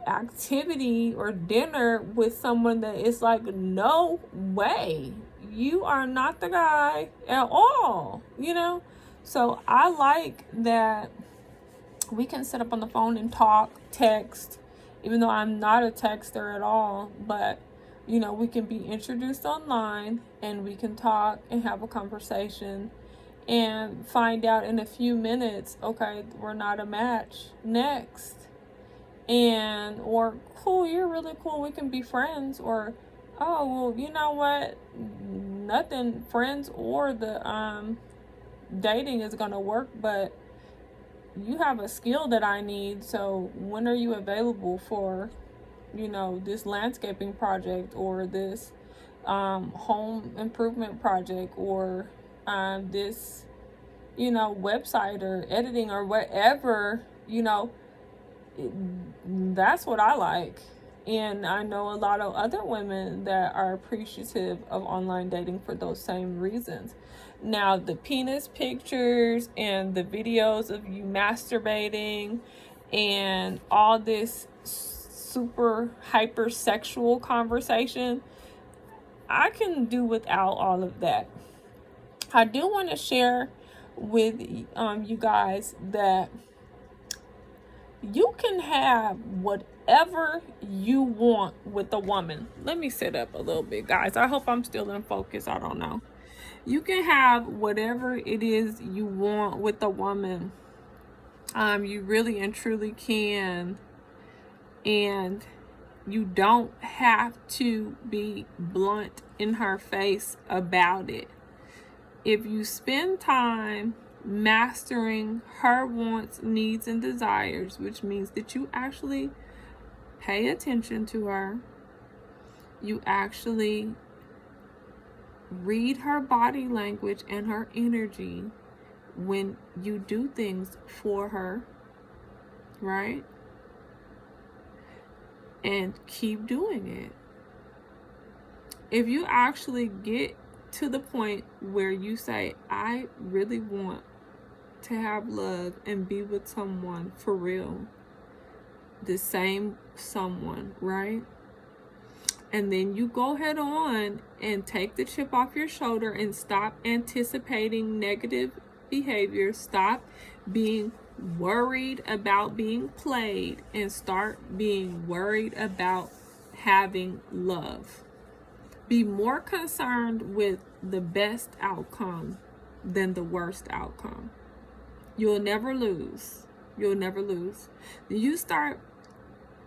activity or dinner with someone that is like, no way, you are not the guy at all, So I like that we can sit up on the phone and talk, text, even though I'm not a texter at all, but we can be introduced online and we can talk and have a conversation and find out in a few minutes, okay, we're not a match, next. Or cool, you're really cool, we can be friends. Or, oh, well, you know what, nothing, friends or the dating is gonna work, but you have a skill that I need, so when are you available for this landscaping project or this home improvement project, or this website or editing or whatever. That's what I like. And I know a lot of other women that are appreciative of online dating for those same reasons. Now, the penis pictures and the videos of you masturbating and all this super hypersexual conversation, I can do without all of that. I do want to share with you guys that you can have whatever you want with a woman. Let me sit up a little bit, guys. I hope I'm still in focus. I don't know. You can have whatever it is you want with a woman. You really and truly can. And you don't have to be blunt in her face about it. If you spend time mastering her wants, needs, and desires, which means that you actually pay attention to her, you actually read her body language and her energy when you do things for her, right? And keep doing it. If you actually get to the point where you say, I really want to have love and be with someone for real, the same someone, right? And then you go head on and take the chip off your shoulder and stop anticipating negative behavior. Stop being worried about being played and start being worried about having love. Be more concerned with the best outcome than the worst outcome. You'll never lose. You'll never lose. You start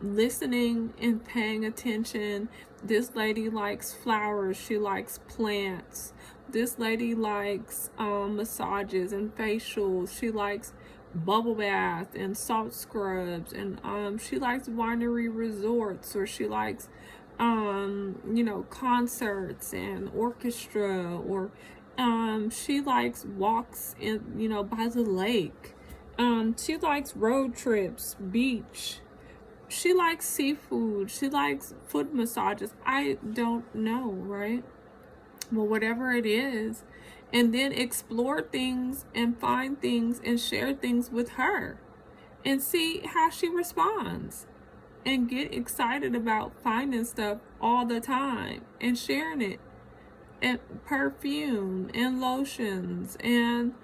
listening and paying attention. This lady likes flowers. She likes plants. This lady likes massages and facials. She likes bubble bath and salt scrubs. And she likes winery resorts, or she likes concerts and orchestra, or she likes walks in, by the lake. She likes road trips, beach. She likes seafood. She likes foot massages. I don't know, right? Well, whatever it is. And then explore things and find things and share things with her and see how she responds. And get excited about finding stuff all the time and sharing it. And perfume and lotions and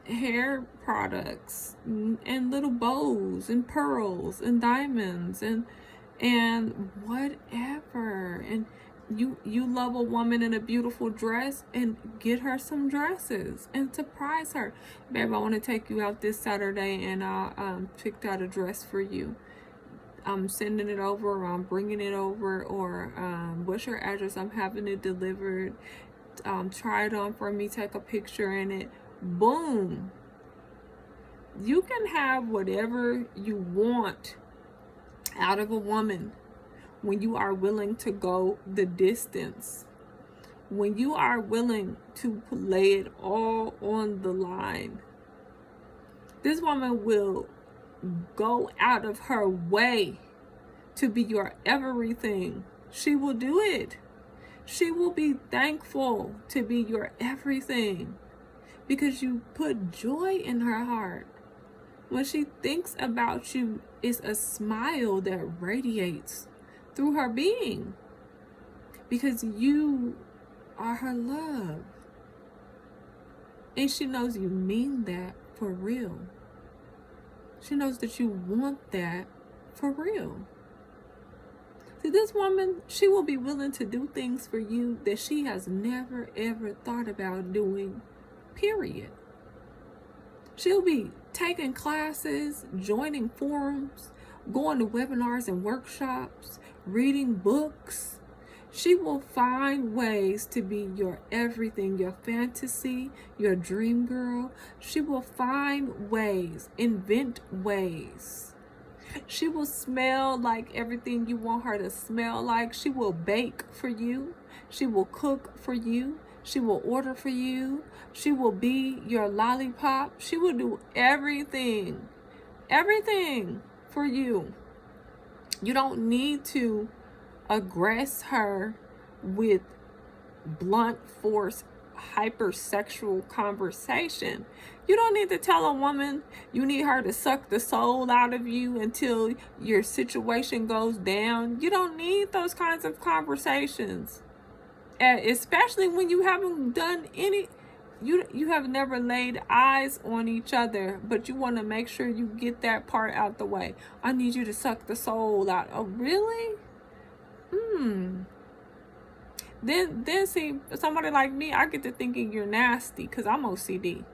hair products and little bows and pearls and diamonds and whatever. And you love a woman in a beautiful dress, and get her some dresses and surprise her. Babe, I want to take you out this Saturday, and I picked out a dress for you. I'm sending it over, or I'm bringing it over, or what's your address? I'm having it delivered. Try it on for me, take a picture in it. Boom. You can have whatever you want out of a woman when you are willing to go the distance. When you are willing to lay it all on the line. This woman will go out of her way to be your everything. She will do it. She will be thankful to be your everything because you put joy in her heart. When she thinks about you, it's a smile that radiates through her being because you are her love. And she knows you mean that for real. She knows that you want that for real. See, this woman, she will be willing to do things for you that she has never, ever thought about doing, period. She'll be taking classes, joining forums, going to webinars and workshops, reading books. She will find ways to be your everything, your fantasy, your dream girl. She will find ways, invent ways. She will smell like everything you want her to smell like. She will bake for you. She will cook for you. She will order for you. She will be your lollipop. She will do everything for you. You don't need to aggress her with blunt force hypersexual conversation. You don't need to tell a woman you need her to suck the soul out of you until your situation goes down. You don't need those kinds of conversations, especially when you haven't done any, you have never laid eyes on each other, but you want to make sure you get that part out the way. I need you to suck the soul out. Oh, really? Then see, somebody like me, I get to thinking you're nasty because I'm OCD.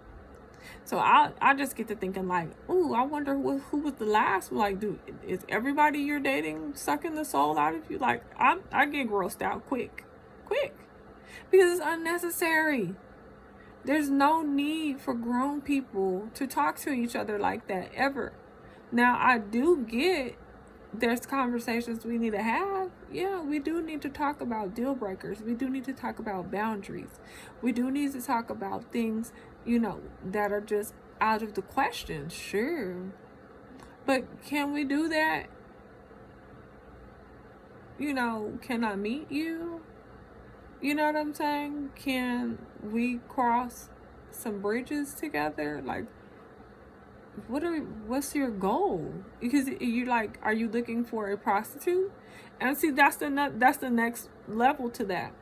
So I just get to thinking like, ooh, I wonder who was the last one. Like, dude, is everybody you're dating sucking the soul out of you? Like, I get grossed out quick, because it's unnecessary. There's no need for grown people to talk to each other like that ever. Now, I do get there's conversations we need to have. Yeah, we do need to talk about deal breakers. We do need to talk about boundaries. We do need to talk about things, that are just out of the question. Sure. But can we do that? Can I meet you? You know what I'm saying? Can we cross some bridges together? Like, what's your goal? Because are you looking for a prostitute? And see, that's the next level to that.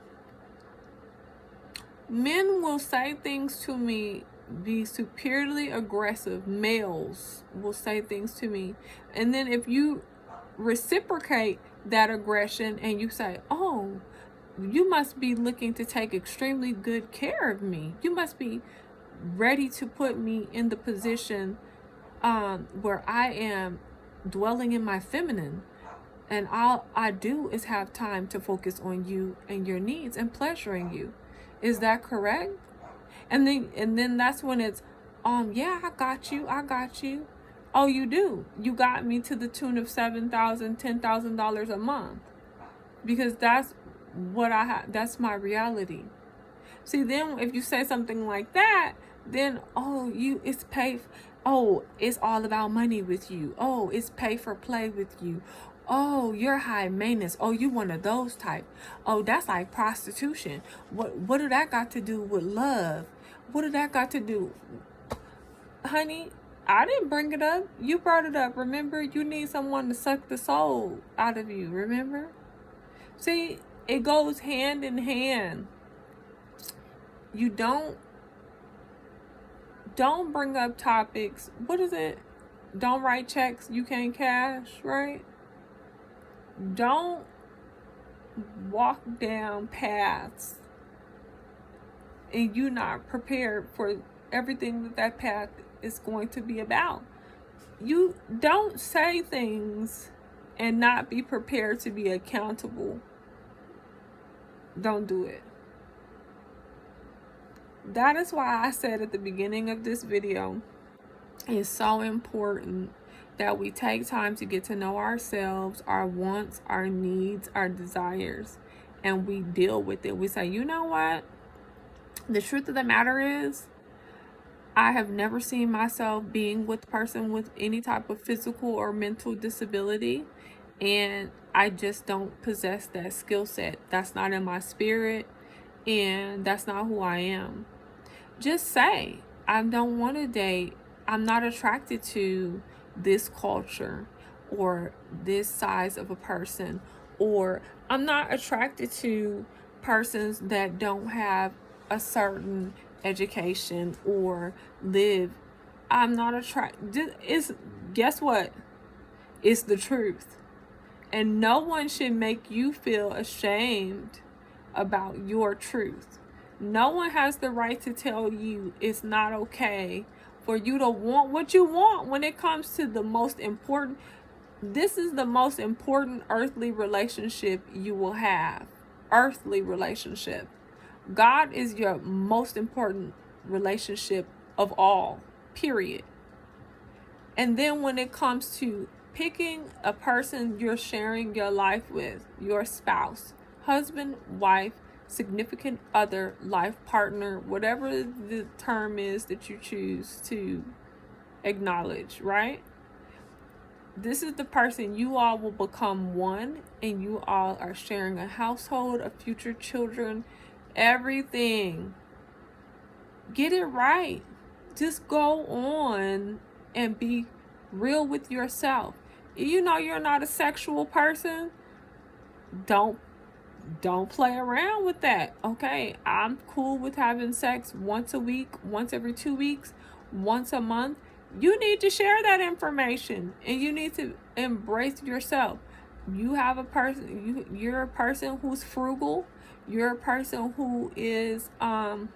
Men will say things to me, be superiorly aggressive. Males will say things to me, and then if you reciprocate that aggression and you say, oh, you must be looking to take extremely good care of me. You must be ready to put me in the position where I am dwelling in my feminine, and all I do is have time to focus on you and your needs and pleasuring you. Is that correct? And then that's when it's, yeah, I got you. Oh, you do. You got me to the tune of $7,000, $10,000 a month, because that's what I have. That's my reality. See, then if you say something like that, then it's pay. Oh, it's all about money with you. Oh, it's pay for play with you. Oh, you're high maintenance. Oh, you one of those type. Oh, that's like prostitution. What do that got to do with love? What did that got to do? Honey, I didn't bring it up. You brought it up. Remember, you need someone to suck the soul out of you. Remember? See, it goes hand in hand. You don't bring up topics. What is it? Don't write checks you can't cash, right? Don't walk down paths and you're not prepared for everything that path is going to be about. You don't say things and not be prepared to be accountable. Don't do it. That is why I said at the beginning of this video, it's so important that we take time to get to know ourselves, our wants, our needs, our desires, and we deal with it. We say, you know what? The truth of the matter is, I have never seen myself being with a person with any type of physical or mental disability, and I just don't possess that skill set. That's not in my spirit, and that's not who I am. Just say, I don't want to date. I'm not attracted to this culture or this size of a person, or I'm not attracted to persons that don't have a certain education or live. I'm not attracted. Guess what? It's the truth. And no one should make you feel ashamed about your truth. No one has the right to tell you it's not okay for you to want what you want when it comes to the most important. This is the most important earthly relationship you will have. Earthly relationship. God is your most important relationship of all, period. And then when it comes to picking a person you're sharing your life with, your spouse, husband, wife, significant other, life partner, whatever the term is that you choose to acknowledge, right? This is the person you all will become one, and you all are sharing a household, a future children, everything. Get it right. Just go on and be real with yourself. You know you're not a sexual person. Don't play around with that. Okay, I'm cool with having sex once a week, once every 2 weeks, once a month. You need to share that information, and you need to embrace yourself. You have a person, you're a person who's frugal. You're a person who is I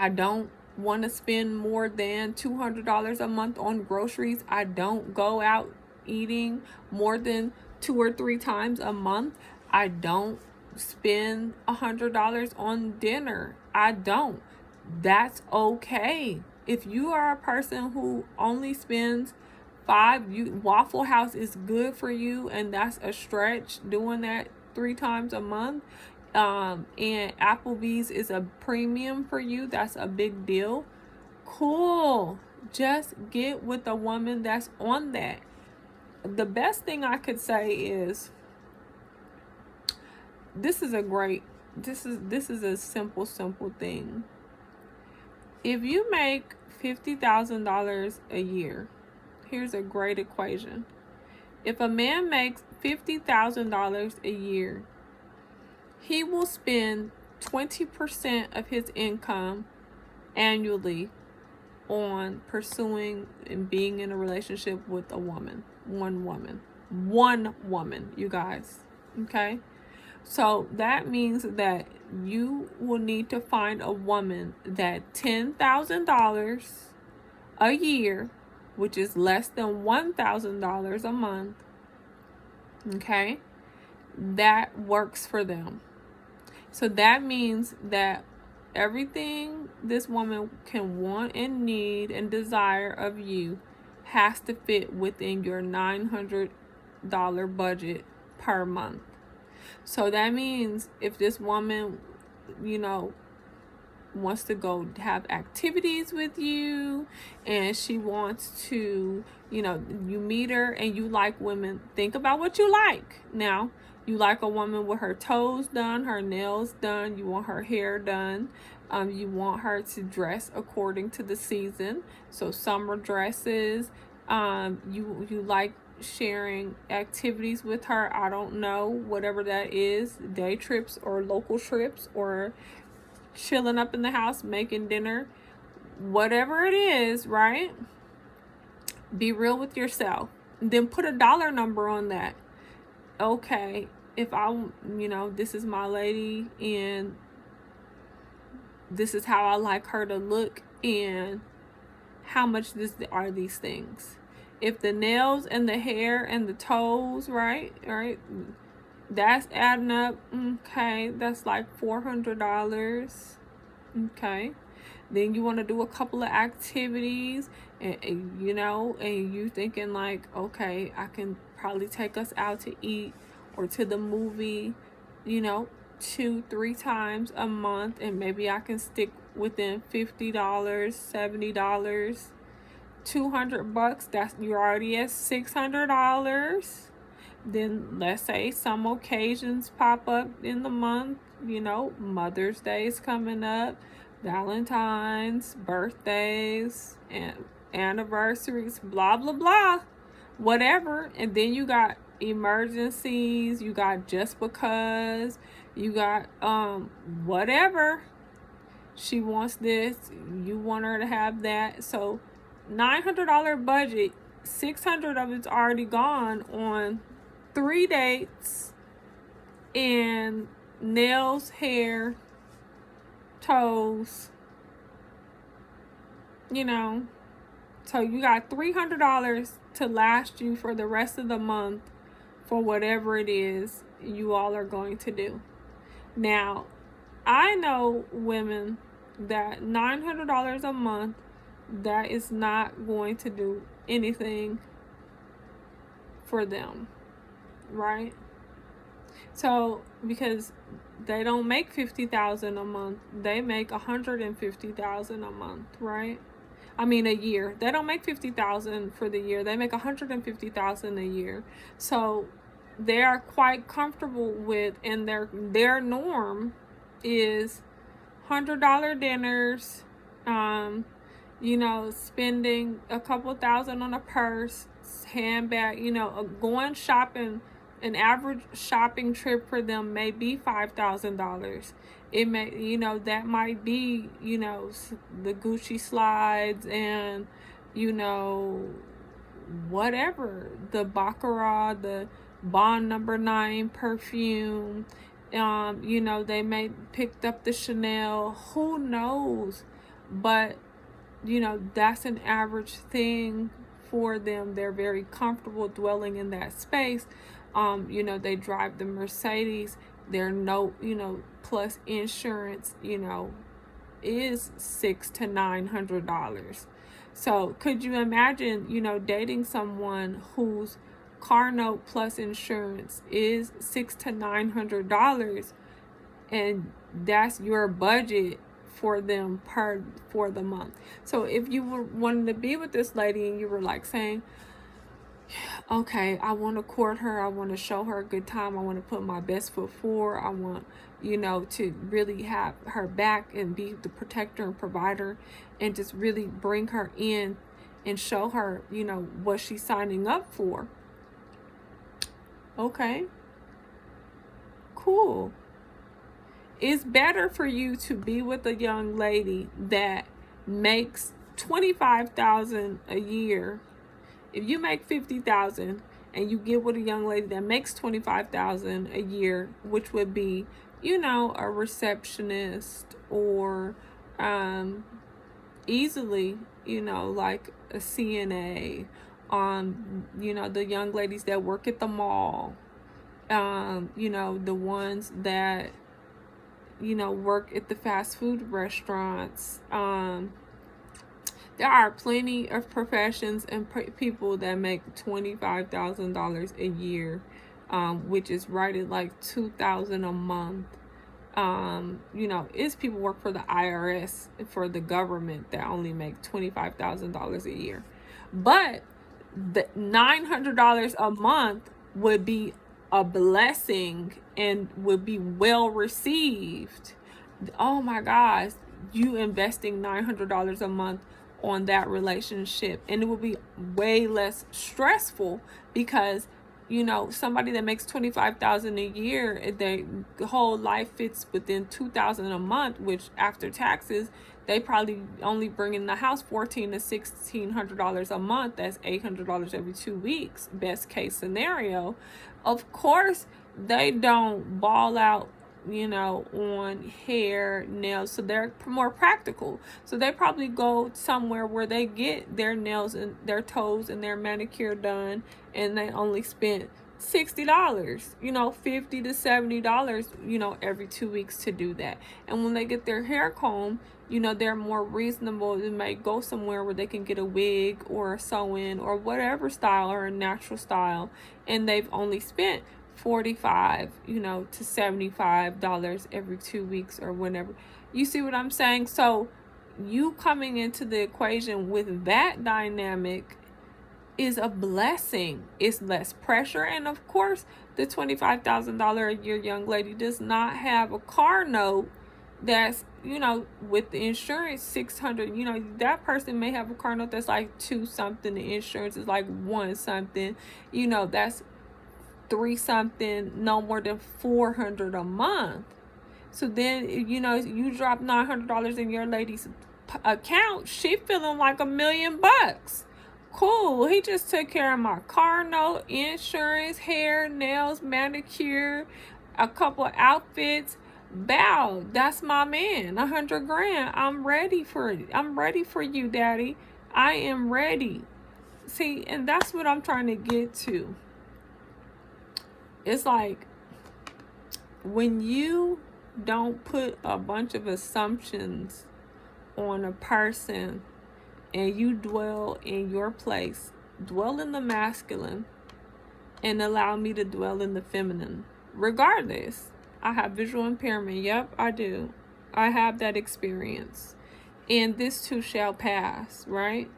don't want to spend more than $200 a month on groceries. I don't go out eating more than 2 or 3 times a month. I don't spend $100 on dinner. I don't. That's okay. If you are a person who only spends Waffle House is good for you, and that's a stretch, doing that 3 times a month. And Applebee's is a premium for you. That's a big deal. Cool. Just get with a woman that's on that. The best thing I could say is this is a simple thing. If you make $50,000 a year, here's a great equation. If a man makes $50,000 a year, he will spend 20% of his income annually on pursuing and being in a relationship with a woman. One woman, you guys. Okay? So that means that you will need to find a woman that $10,000 a year, which is less than $1,000 a month, okay, that works for them. So that means that everything this woman can want and need and desire of you has to fit within your $900 budget per month. So that means if this woman, wants to go have activities with you, and she wants to, you meet her and you like women, think about what you like. Now, you like a woman with her toes done, her nails done, you want her hair done, you want her to dress according to the season, so summer dresses, you like sharing activities with her, I don't know, whatever that is, day trips or local trips or chilling up in the house, making dinner, whatever it is, right? Be real with yourself. Then put a dollar number on that. Okay, if this is my lady and this is how I like her to look, and how much are these things? If the nails and the hair and the toes, right, that's adding up. Okay, that's like $400. Okay, then you want to do a couple of activities, and you thinking like, okay, I can probably take us out to eat or to the movie, 2-3 times a month, and maybe I can stick within $50, $70, $200. That's, you're already at $600. Then let's say some occasions pop up in the month, Mother's Day is coming up, Valentine's, birthdays, and anniversaries, blah blah blah, whatever. And then you got emergencies, you got just because, you got whatever. She wants this, you want her to have that. So $900 budget, 600 of it's already gone on 3 dates and nails, hair, toes, so you got $300 to last you for the rest of the month for whatever it is you all are going to do. Now, I know women that $900 a month, that is not going to do anything for them, right? So because they don't make $50,000 a month, they make $150,000 a month, right? I mean, a year. They don't make 50,000 for the year. They make 150,000 a year. So they are quite comfortable with, and their norm is $100 dinners, you know, spending a couple thousand on a purse, handbag, you know, going shopping. An average shopping trip for them may be $5,000. It may, you know, that might be, you know, the Gucci slides and, you know, whatever, the Baccarat, the Bond Number 9 perfume. You know, they may picked up the Chanel, who knows, but you know, that's an average thing for them. They're very comfortable dwelling in that space. You know, they drive the Mercedes. Their note, you know, plus insurance, you know, is $600 to $900. So could you imagine, you know, dating someone whose car note plus insurance is $600 to $900, and that's your budget for them for the month? So if you were wanting to be with this lady and you were like saying, okay, I want to court her, I want to show her a good time, I want to put my best foot forward, I want, you know, to really have her back and be the protector and provider, and just really bring her in and show her, you know, what she's signing up for. Okay, cool. It's better for you to be with a young lady that makes $25,000 a year. If you make $50,000 and you get with a young lady that makes $25,000 a year, which would be, you know, a receptionist, or easily, you know, like a CNA, you know, the young ladies that work at the mall, you know, the ones that, you know, work at the fast food restaurants. There are plenty of professions and people that make $25,000 a year, which is right at like $2,000 a month. You know, it's people work for the IRS, for the government, that only make $25,000 a year. But the $900 a month would be a blessing and would be well received. Oh my gosh, you investing $900 a month on that relationship, and it will be way less stressful, because, you know, somebody that makes $25,000 a year, their whole life fits within $2,000 a month, which after taxes, they probably only bring in the house $1,400 to $1,600 a month. That's $800 every 2 weeks, best case scenario. Of course, they don't ball out, you know, on hair, nails, so they're more practical. So they probably go somewhere where they get their nails and their toes and their manicure done, and they only spent $60, you know, $50 to $70, you know, every 2 weeks to do that. And when they get their hair combed, you know, they're more reasonable. They may go somewhere where they can get a wig or a sew-in or whatever style, or a natural style, and they've only spent $45, you know, to $75 every 2 weeks or whenever. You see what I'm saying? So you coming into the equation with that dynamic is a blessing. It's less pressure. And of course, the $25,000 a year young lady does not have a car note that's, you know, with the insurance $600. You know, that person may have a car note that's like $2 something. The insurance is like $1 something. You know, that's $3 something, no more than $400 a month. So then, you know, you drop $900 in your lady's account, she feeling like $1 million. Cool, he just took care of my car note, insurance, hair, nails, manicure, a couple outfits. Bow, that's my man. $100,000. I'm ready for it. I'm ready for you, daddy. I am ready. See, and that's what I'm trying to get to. It's like, when you don't put a bunch of assumptions on a person, and you dwell in your place, dwell in the masculine, and allow me to dwell in the feminine. Regardless, I have visual impairment. Yep, I do. I have that experience. and this too shall pass, right?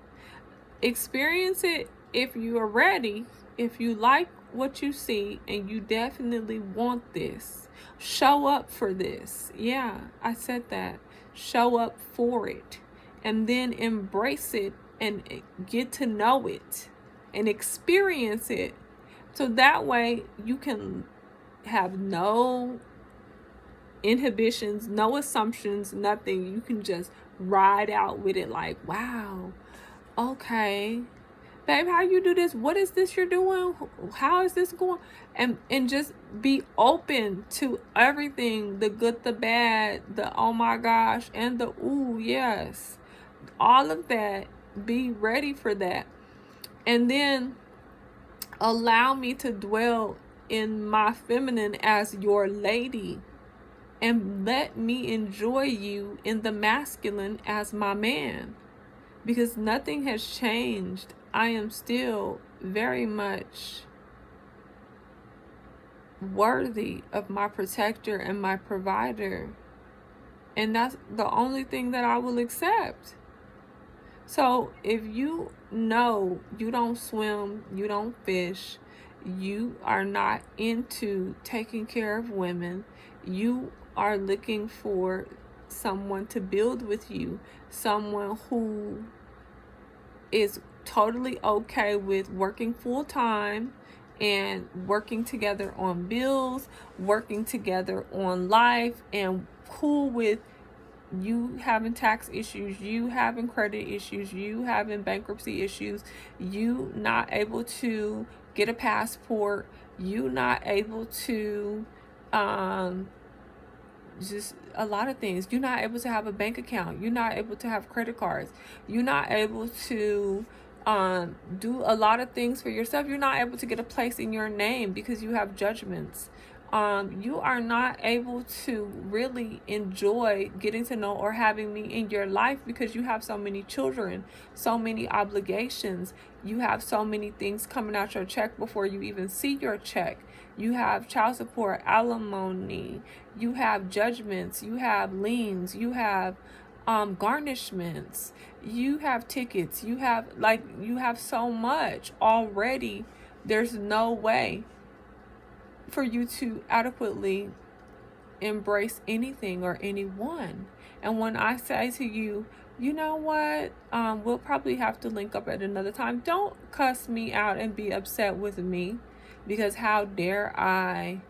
Experience it if you are ready, if you like what you see and you definitely want this. Show up for this. Yeah, I said that. Show up for it. And then embrace it and get to know it and experience it. So that way you can have no inhibitions, no assumptions, nothing. You can just ride out with it like, wow, okay, babe, how you do this? What is this you're doing? How is this going? And just be open to everything, the good, the bad, the oh my gosh, and the ooh, yes. All of that. Be ready for that. And then allow me to dwell in my feminine as your lady. And let me enjoy you in the masculine as my man. Because nothing has changed. I am still very much worthy of my protector and my provider. And that's the only thing that I will accept. So if you know you don't swim, you don't fish, you are not into taking care of women, you are looking for someone to build with you, someone who is totally okay with working full time and working together on bills, working together on life, and cool with you having tax issues, you having credit issues, you having bankruptcy issues, you not able to get a passport, you not able to just a lot of things. You're not able to have a bank account. You're not able to have credit cards. You're not able to do a lot of things for yourself. You're not able to get a place in your name because you have judgments. You are not able to really enjoy getting to know or having me in your life because you have so many children, so many obligations. You have so many things coming out your check before you even see your check. You have child support, alimony, you have judgments, you have liens, you have garnishments, you have tickets, you have so much already. There's no way for you to adequately embrace anything or anyone. And when I say to you, you know what, we'll probably have to link up at another time, don't cuss me out and be upset with me, because how dare I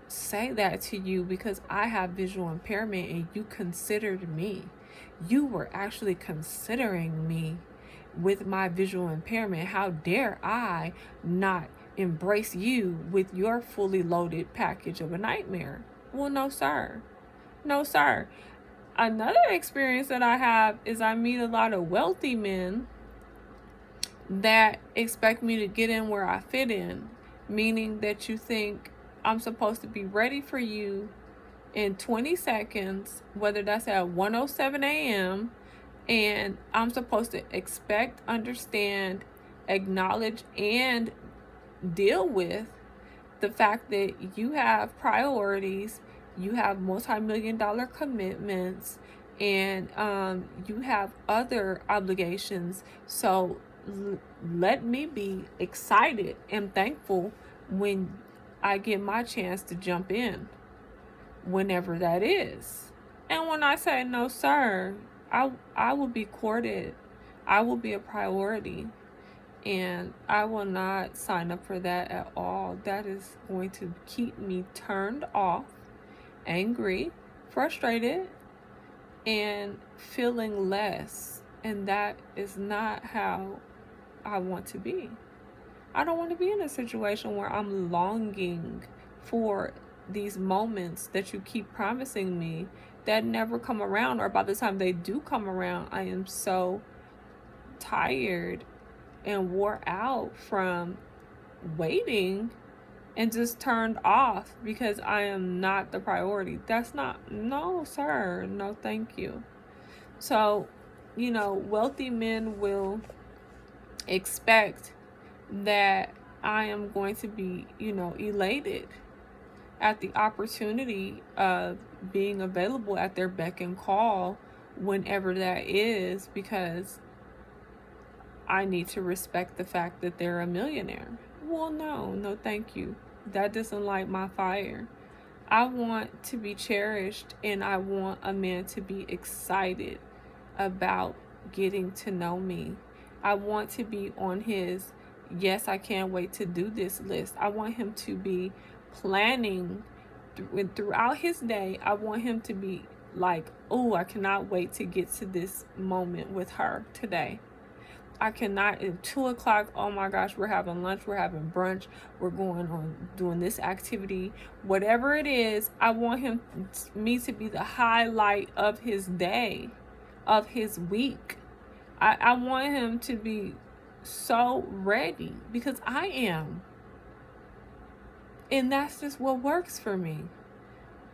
say that to you because I have visual impairment and you considered me. You were actually considering me with my visual impairment. How dare I not embrace you with your fully loaded package of a nightmare? Well, no, sir. No, sir. Another experience that I have is I meet a lot of wealthy men that expect me to get in where I fit in, meaning that you think I'm supposed to be ready for you in 20 seconds, whether that's at 1:07 a.m., and I'm supposed to expect, understand, acknowledge, and deal with the fact that you have priorities, you have multi-million-dollar commitments, and you have other obligations. So let me be excited and thankful when I get my chance to jump in, whenever that is. And when I say no, sir, I will be courted. I will be a priority. And I will not sign up for that at all. That is going to keep me turned off, angry, frustrated, and feeling less. And that is not how I want to be. I don't want to be in a situation where I'm longing for these moments that you keep promising me that never come around, or by the time they do come around, I am so tired and wore out from waiting and just turned off because I am not the priority. That's not, no, sir, no, thank you. So, wealthy men will expect that I am going to be, elated at the opportunity of being available at their beck and call whenever that is, because I need to respect the fact that they're a millionaire. Well, no, thank you. That doesn't light my fire. I want to be cherished, and I want a man to be excited about getting to know me. I want to be on his, yes, I can't wait to do this list. I want him to be planning throughout his day. I want him to be like, oh, I cannot wait to get to this moment with her today. I cannot, at 2 o'clock, oh my gosh, we're having lunch, we're having brunch, we're going on doing this activity, whatever it is. I want me to be the highlight of his day, of his week. I want him to be so ready, because I am. And that's just what works for me.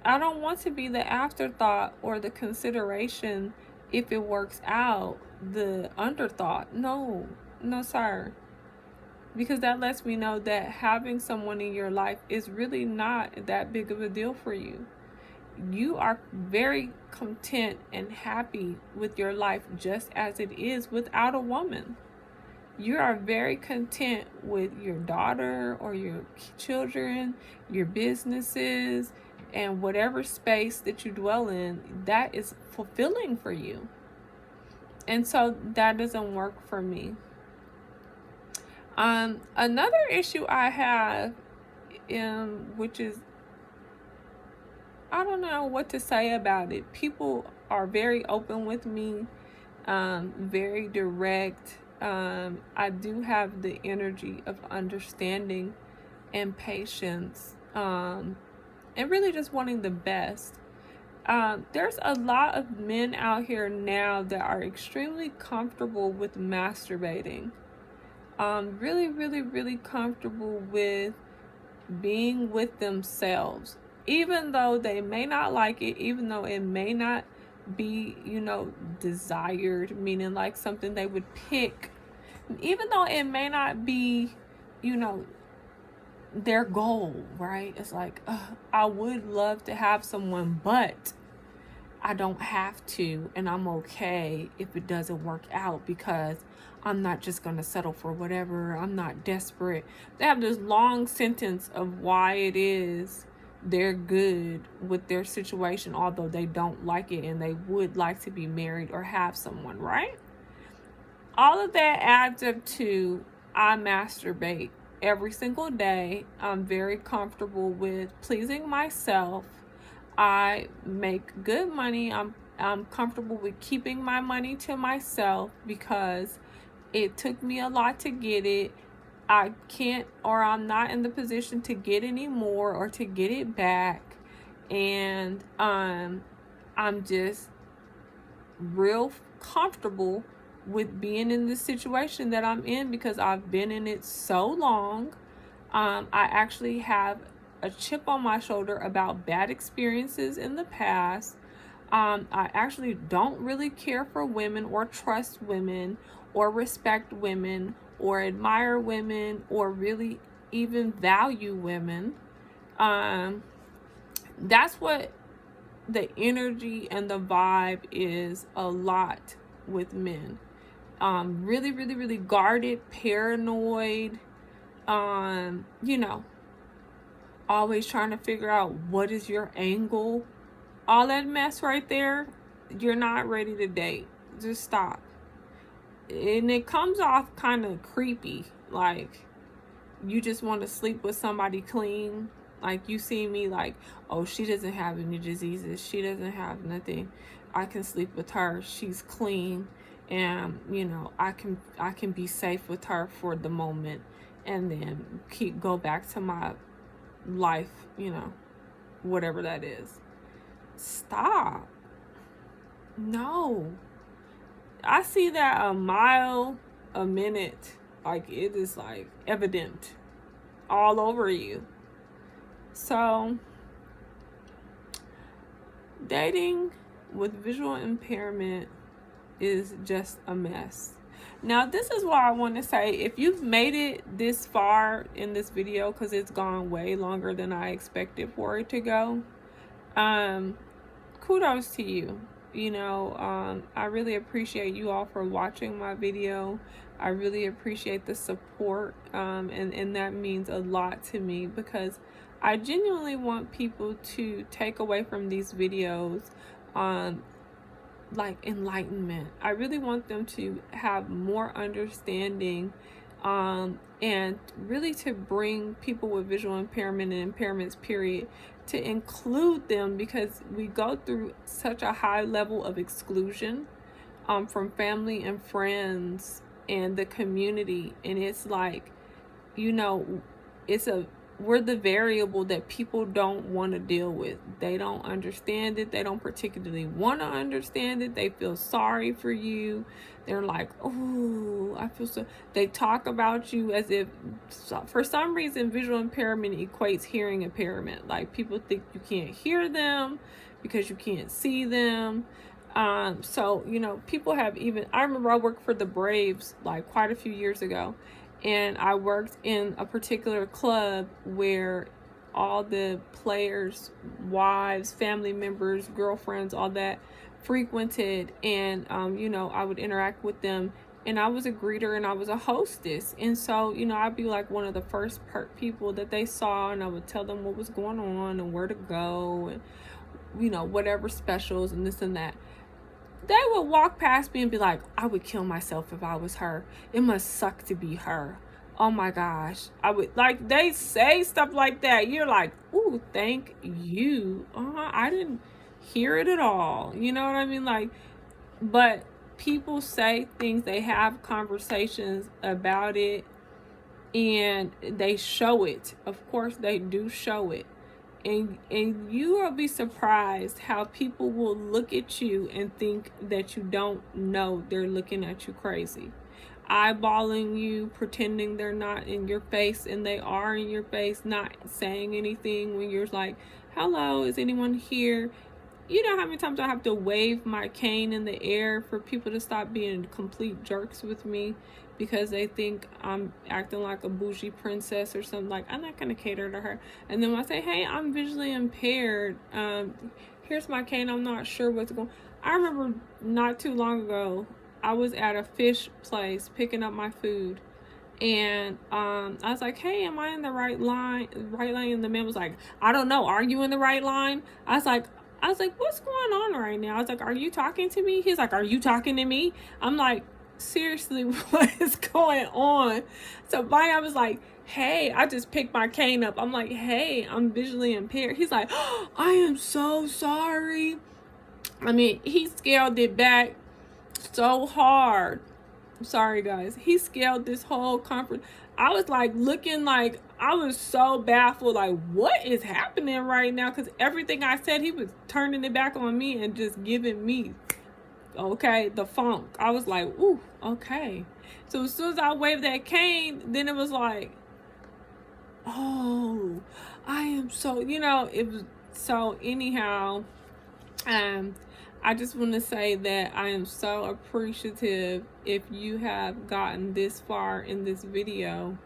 I don't want to be the afterthought or the consideration if it works out, the underthought. No, sir. Because that lets me know that having someone in your life is really not that big of a deal for you. You are very content and happy with your life just as it is without a woman. You are very content with your daughter or your children, your businesses, and whatever space that you dwell in. That is fulfilling for you. And so that doesn't work for me. Another issue I have, which is, I don't know what to say about it. People are very open with me, very direct. I do have the energy of understanding and patience, and really just wanting the best. There's a lot of men out here now that are extremely comfortable with masturbating. Really, really, really comfortable with being with themselves. Even though they may not like it, even though it may not be, desired, meaning like something they would pick, even though it may not be, their goal, right? It's like, I would love to have someone, but I don't have to, and I'm okay if it doesn't work out, because I'm not just going to settle for whatever. I'm not desperate. They have this long sentence of why it is they're good with their situation, although they don't like it and they would like to be married or have someone, right? All of that adds up to, I masturbate every single day. I'm very comfortable with pleasing myself. I make good money. I'm comfortable with keeping my money to myself, because it took me a lot to get it. I can't, or I'm not in the position to get any more or to get it back. And I'm just real comfortable with being in the situation that I'm in, because I've been in it so long. I actually have a chip on my shoulder about bad experiences in the past. I actually don't really care for women or trust women or respect women or admire women or really even value women. That's what the energy and the vibe is a lot with men. Really, really, really guarded, paranoid, always trying to figure out what is your angle. All that mess right there, you're not ready to date. Just stop. And it comes off kind of creepy, like you just want to sleep with somebody clean. Like you see me like, oh, she doesn't have any diseases, she doesn't have nothing, I can sleep with her, she's clean, and I can be safe with her for the moment, and then go back to my life, whatever that is. Stop. No. I see that a mile a minute. Like, it is like evident all over you. So dating with visual impairment is just a mess. Now, this is what I want to say. If you've made it this far in this video, because it's gone way longer than I expected for it to go, kudos to you. I really appreciate you all for watching my video. I really appreciate the support, and that means a lot to me, because I genuinely want people to take away from these videos like enlightenment. I really want them to have more understanding, and really to bring people with visual impairment and impairments period, to include them, because we go through such a high level of exclusion from family and friends and the community. And it's like, we're the variable that people don't want to deal with. They don't understand it. They don't particularly want to understand it. They feel sorry for you. They're like, oh, I feel so. They talk about you as if, for some reason, visual impairment equates hearing impairment. Like, people think you can't hear them because you can't see them. So, people have I remember I worked for the Braves like quite a few years ago. And I worked in a particular club where all the players' wives, family members, girlfriends, all that frequented. And, I would interact with them. And I was a greeter and I was a hostess. And so, I'd be like one of the first people that they saw. And I would tell them what was going on and where to go. And, whatever specials and this and that. They would walk past me and be like, I would kill myself if I was her. It must suck to be her. Oh my gosh. I would, like, they say stuff like that. You're like, ooh, thank you. I didn't hear it at all. You know what I mean? Like, but people say things, they have conversations about it, and they show it. Of course, they do show it. And you will be surprised how people will look at you and think that you don't know they're looking at you crazy. Eyeballing you, pretending they're not in your face, and they are in your face, not saying anything when you're like, hello, is anyone here? You know how many times I have to wave my cane in the air for people to stop being complete jerks with me because they think I'm acting like a bougie princess or something. Like, I'm not going to cater to her. And then when I say, hey, I'm visually impaired, here's my cane, I'm not sure what's going on. I remember not too long ago, I was at a fish place picking up my food. And I was like, hey, am I in the right line? And the man was like, I don't know. Are you in the right line? I was like, what's going on right now? I was like, are you talking to me? He's like, are you talking to me? I'm like, seriously, what is going on? So finally I was like, hey, I just picked my cane up. I'm like, hey, I'm visually impaired. He's like, oh, I am so sorry. I mean, he scaled it back so hard. Sorry, guys. He scaled this whole conference. I was like looking like I was so baffled, like, what is happening right now? Because everything I said, he was turning it back on me and just giving me, okay, the funk. I was like, ooh, okay. So as soon as I waved that cane, then it was like, oh, I am so, it was so anyhow. I just want to say that I am so appreciative if you have gotten this far in this video,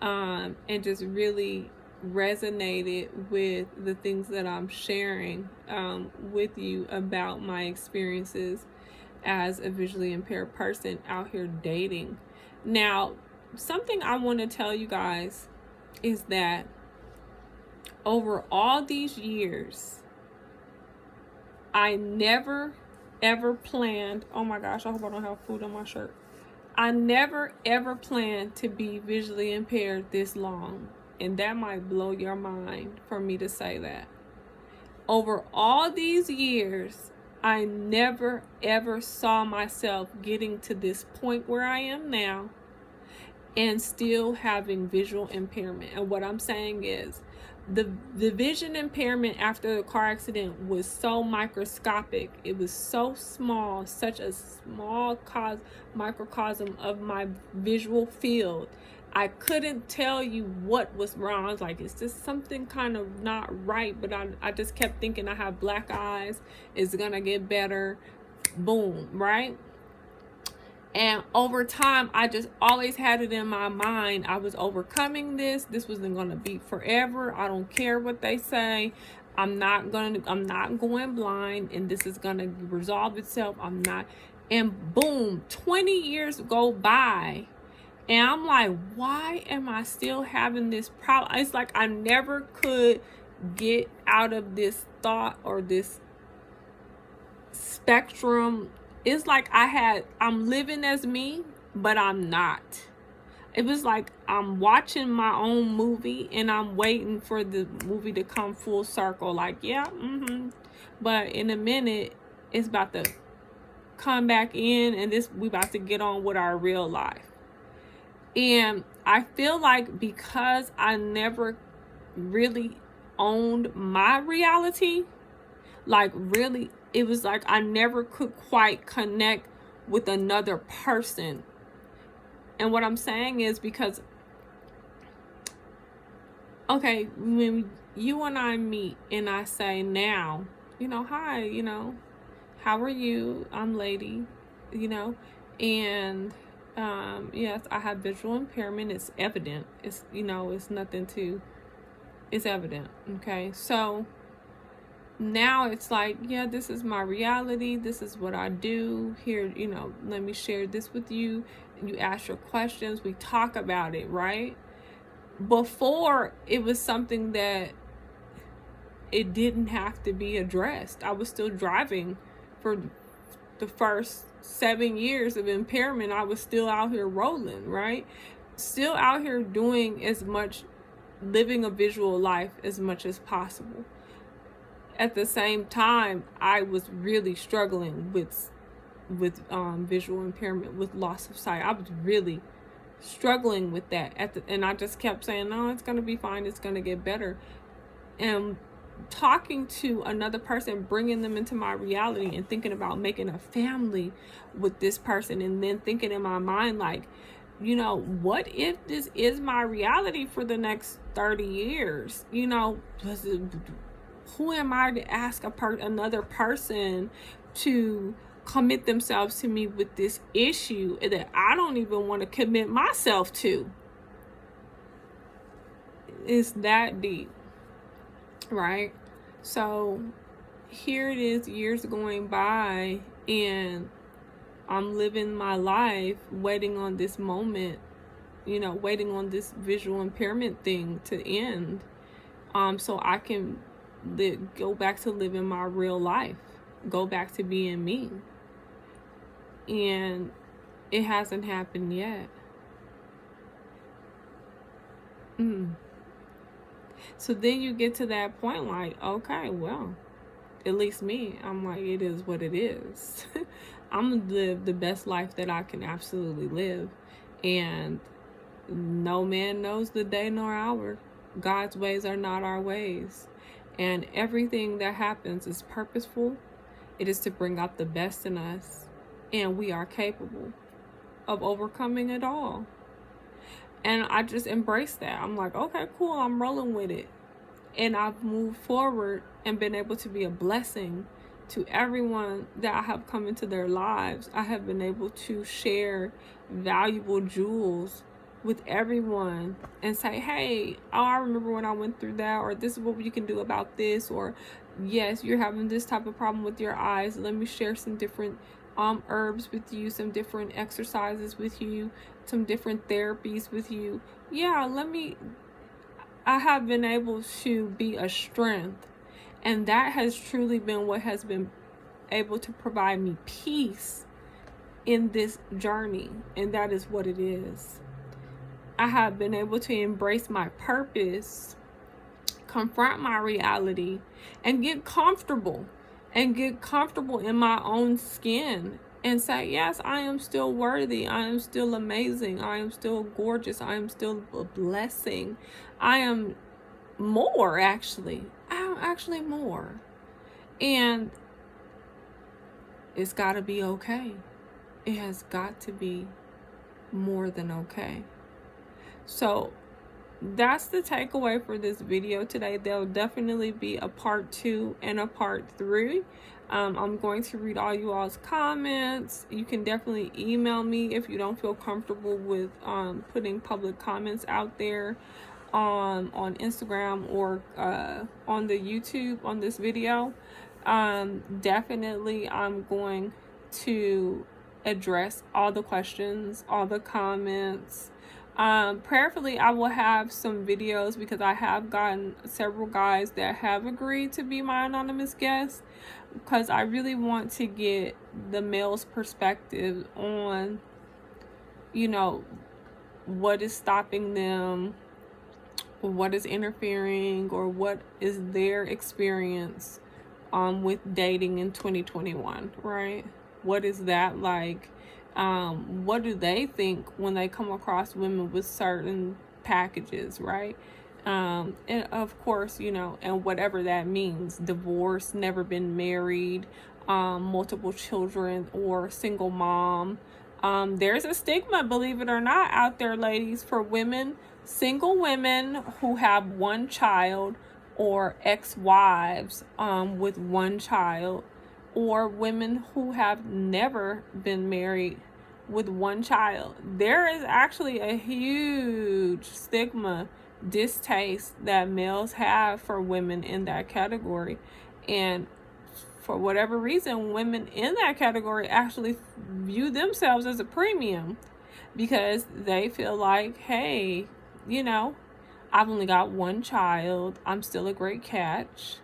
and just really resonated with the things that I'm sharing with you about my experiences as a visually impaired person out here dating. Now, something I want to tell you guys is that over all these years, I never ever planned, oh my gosh, I hope I don't have food on my shirt. I never ever planned to be visually impaired this long. And that might blow your mind for me to say that. Over all these years, I never ever saw myself getting to this point where I am now and still having visual impairment. And what I'm saying is, the vision impairment after the car accident was so microscopic. It was so small, such a small microcosm of my visual field. I couldn't tell you what was wrong. I was like, it's just something kind of not right. But I just kept thinking I have black eyes. It's going to get better. Boom, right? And over time, I just always had it in my mind. I was overcoming this. This wasn't going to be forever. I don't care what they say. I'm not going blind, and this is gonna resolve itself. I'm not. And boom, 20 years go by, and I'm like, why am I still having this problem? It's like I never could get out of this thought or this spectrum. It's like I'm living as me, but I'm not. It was like I'm watching my own movie and I'm waiting for the movie to come full circle. Like, yeah, but in a minute, it's about to come back in, and we about to get on with our real life. And I feel like because I never really owned my reality, like really, it was like I never could quite connect with another person. And what I'm saying is because, okay, when you and I meet and I say now, hi, how are you? I'm Lady, and yes, I have visual impairment. It's evident. It's, it's nothing to, it's evident. Okay. So now it's like, yeah, this is my reality. This is what I do here. Let me share this with you. You ask your questions. We talk about it, right? Before, it was something that it didn't have to be addressed. I was still driving for the first 7 years of impairment. I was still out here rolling, right? Still out here doing as much, living a visual life as much as possible. At the same time, I was really struggling with visual impairment, with loss of sight. I was really struggling with that and I just kept saying, no, it's going to be fine, it's going to get better. And talking to another person, bringing them into my reality and thinking about making a family with this person, and then thinking in my mind, like, what if this is my reality for the next 30 years? Who am I to ask another person to commit themselves to me with this issue that I don't even want to commit myself to? It's that deep, right? So here it is, years going by, and I'm living my life waiting on this moment, waiting on this visual impairment thing to end, so I can go back to living my real life, go back to being me. And it hasn't happened yet. So then you get to that point, like, okay, well, at least me, I'm like, it is what it is. I'm gonna live the best life that I can absolutely live. And no man knows the day nor hour. God's ways are not our ways. And everything that happens is purposeful. It is to bring out the best in us. And we are capable of overcoming it all. And I just embraced that. I'm like, okay, cool, I'm rolling with it. And I've moved forward and been able to be a blessing to everyone that I have come into their lives. I have been able to share valuable jewels with everyone and say, hey, I remember when I went through that, or this is what you can do about this, or yes, you're having this type of problem with your eyes. Let me share some different herbs with you, some different exercises with you, some different therapies with you. Yeah, I have been able to be a strength, and that has truly been what has been able to provide me peace in this journey, and that is what it is. I have been able to embrace my purpose, confront my reality, and get comfortable in my own skin and say, yes, I am still worthy. I am still amazing. I am still gorgeous. I am still a blessing. I am more, actually. I am actually more. And it's got to be okay. It has got to be more than okay. So that's the takeaway for this video today. There'll definitely be a part 2 and a part 3. I'm going to read all you all's comments. You can definitely email me if you don't feel comfortable with putting public comments out there. on Instagram or on the YouTube on this video, definitely I'm going to address all the questions, all the comments. Prayerfully, I will have some videos because I have gotten several guys that have agreed to be my anonymous guests, because I really want to get the male's perspective on, you know, what is stopping them, what is interfering, or what is their experience with dating in 2021, right? What is that like? What do they think when they come across women with certain packages, right? And of course, you know, and whatever that means, divorce, never been married, multiple children, or single mom. There's a stigma, believe it or not, out there, ladies, for women, single women who have one child, or ex-wives with one child, or women who have never been married with one child. There is actually a huge stigma, distaste that males have for women in that category. And for whatever reason, women in that category actually view themselves as a premium, because they feel like, hey, you know, I've only got one child, I'm still a great catch.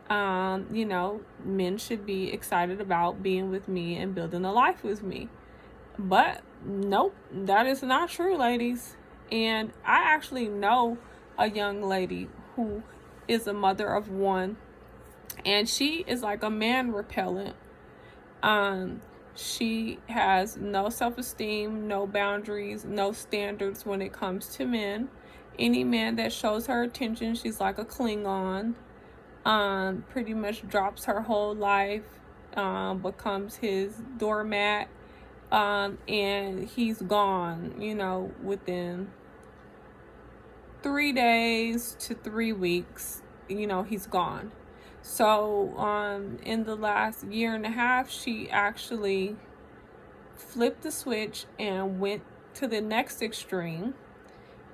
You know, men should be excited about being with me and building a life with me. But nope, that is not true, ladies. And I actually know a young lady who is a mother of one, and she is like a man repellent. She has no self-esteem, no boundaries, no standards when it comes to men. Any man that shows her attention, she's like a Klingon. Pretty much drops her whole life, becomes his doormat, and he's gone, you know, within 3 days to 3 weeks, you know, he's gone. So, in the last year and a half, she actually flipped the switch and went to the next extreme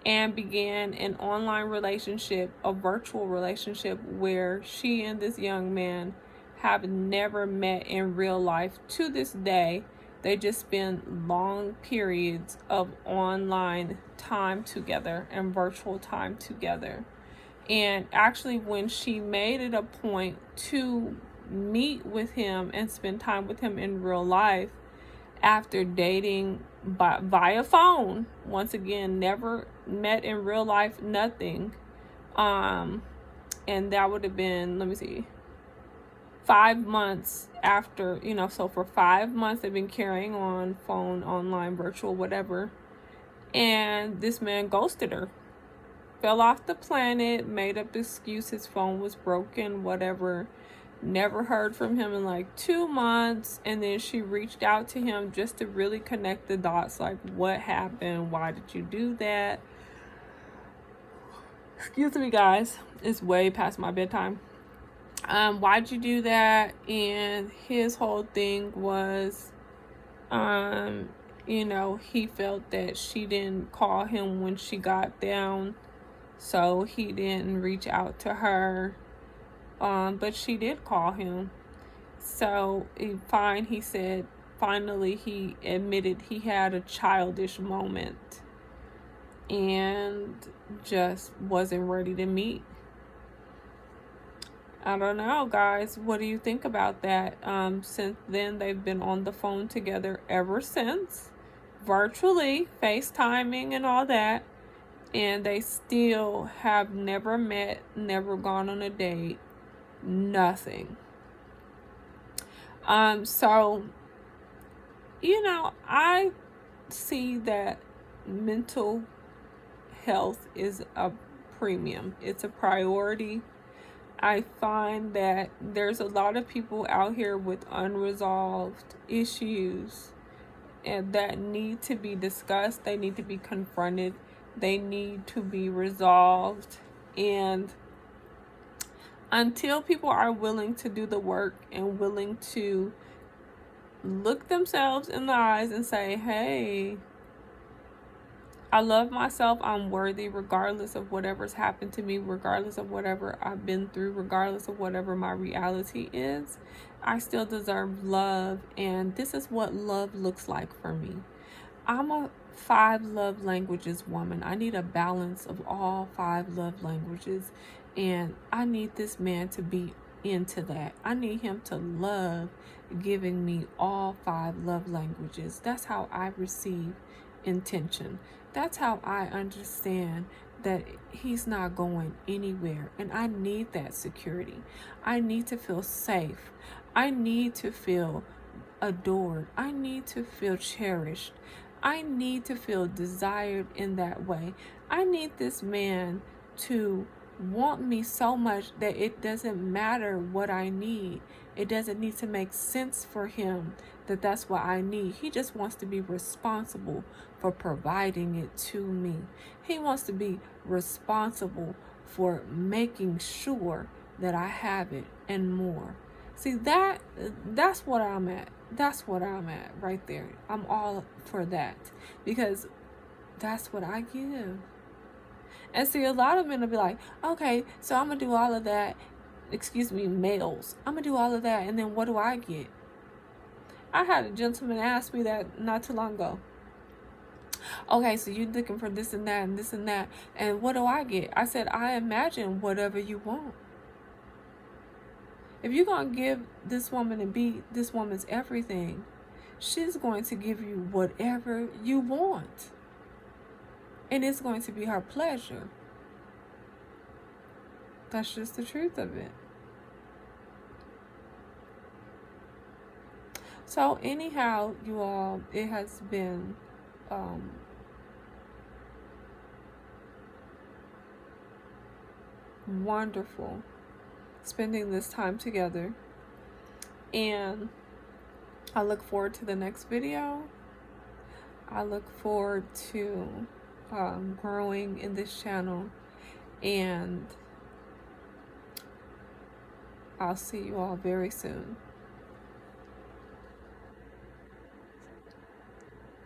and began an online relationship, a virtual relationship, where she and this young man have never met in real life to this day. They just spend long periods of online time together and virtual time together. And actually, when she made it a point to meet with him and spend time with him in real life, after dating via phone, once again, never met in real life, nothing. And that would have been, let me see, 5 months after, you know, so for 5 months they've been carrying on, phone, online, virtual, whatever. And this man ghosted her. Fell off the planet, made up excuse his phone was broken, whatever. Never heard from him in like 2 months, and then she reached out to him just to really connect the dots, like, what happened? Why did you do that? Excuse me, guys, it's way past my bedtime. Why'd you do that? And his whole thing was, you know, he felt that she didn't call him when she got down, so he didn't reach out to her. But she did call him. So he said, finally he admitted he had a childish moment and just wasn't ready to meet. I don't know, guys. What do you think about that? Since then, they've been on the phone together ever since, virtually, FaceTiming and all that. And they still have never met, never gone on a date. Nothing. So, you know, I see that mental health is a premium. It's a priority. I find that there's a lot of people out here with unresolved issues and that need to be discussed. They need to be confronted. They need to be resolved. And until people are willing to do the work and willing to look themselves in the eyes and say, hey, I love myself. I'm worthy regardless of whatever's happened to me, regardless of whatever I've been through, regardless of whatever my reality is. I still deserve love, and this is what love looks like for me. I'm a 5 love languages woman. I need a balance of all 5 love languages, and I need this man to be into that. I need him to love giving me all 5 love languages. That's how I receive intention. That's how I understand that he's not going anywhere, and I need that security. I need to feel safe. I need to feel adored. I need to feel cherished. I need to feel desired in that way. I need this man to want me so much that it doesn't matter what I need. It doesn't need to make sense for him that that's what I need. He just wants to be responsible for providing it to me. He wants to be responsible for making sure that I have it and more. See, that's what I'm at. That's what I'm at right there. I'm all for that because that's what I give. And see, a lot of men will be like, okay, so I'm going to do all of that. Excuse me, males. I'm going to do all of that, and then what do I get? I had a gentleman ask me that not too long ago. Okay, so you're looking for this and that and this and that, and what do I get? I said, I imagine whatever you want. If you're going to give this woman and be this woman's everything, she's going to give you whatever you want. And it's going to be her pleasure. That's just the truth of it. So anyhow, you all, it has been wonderful spending this time together, and I look forward to the next video. I look forward to growing in this channel, and I'll see you all very soon.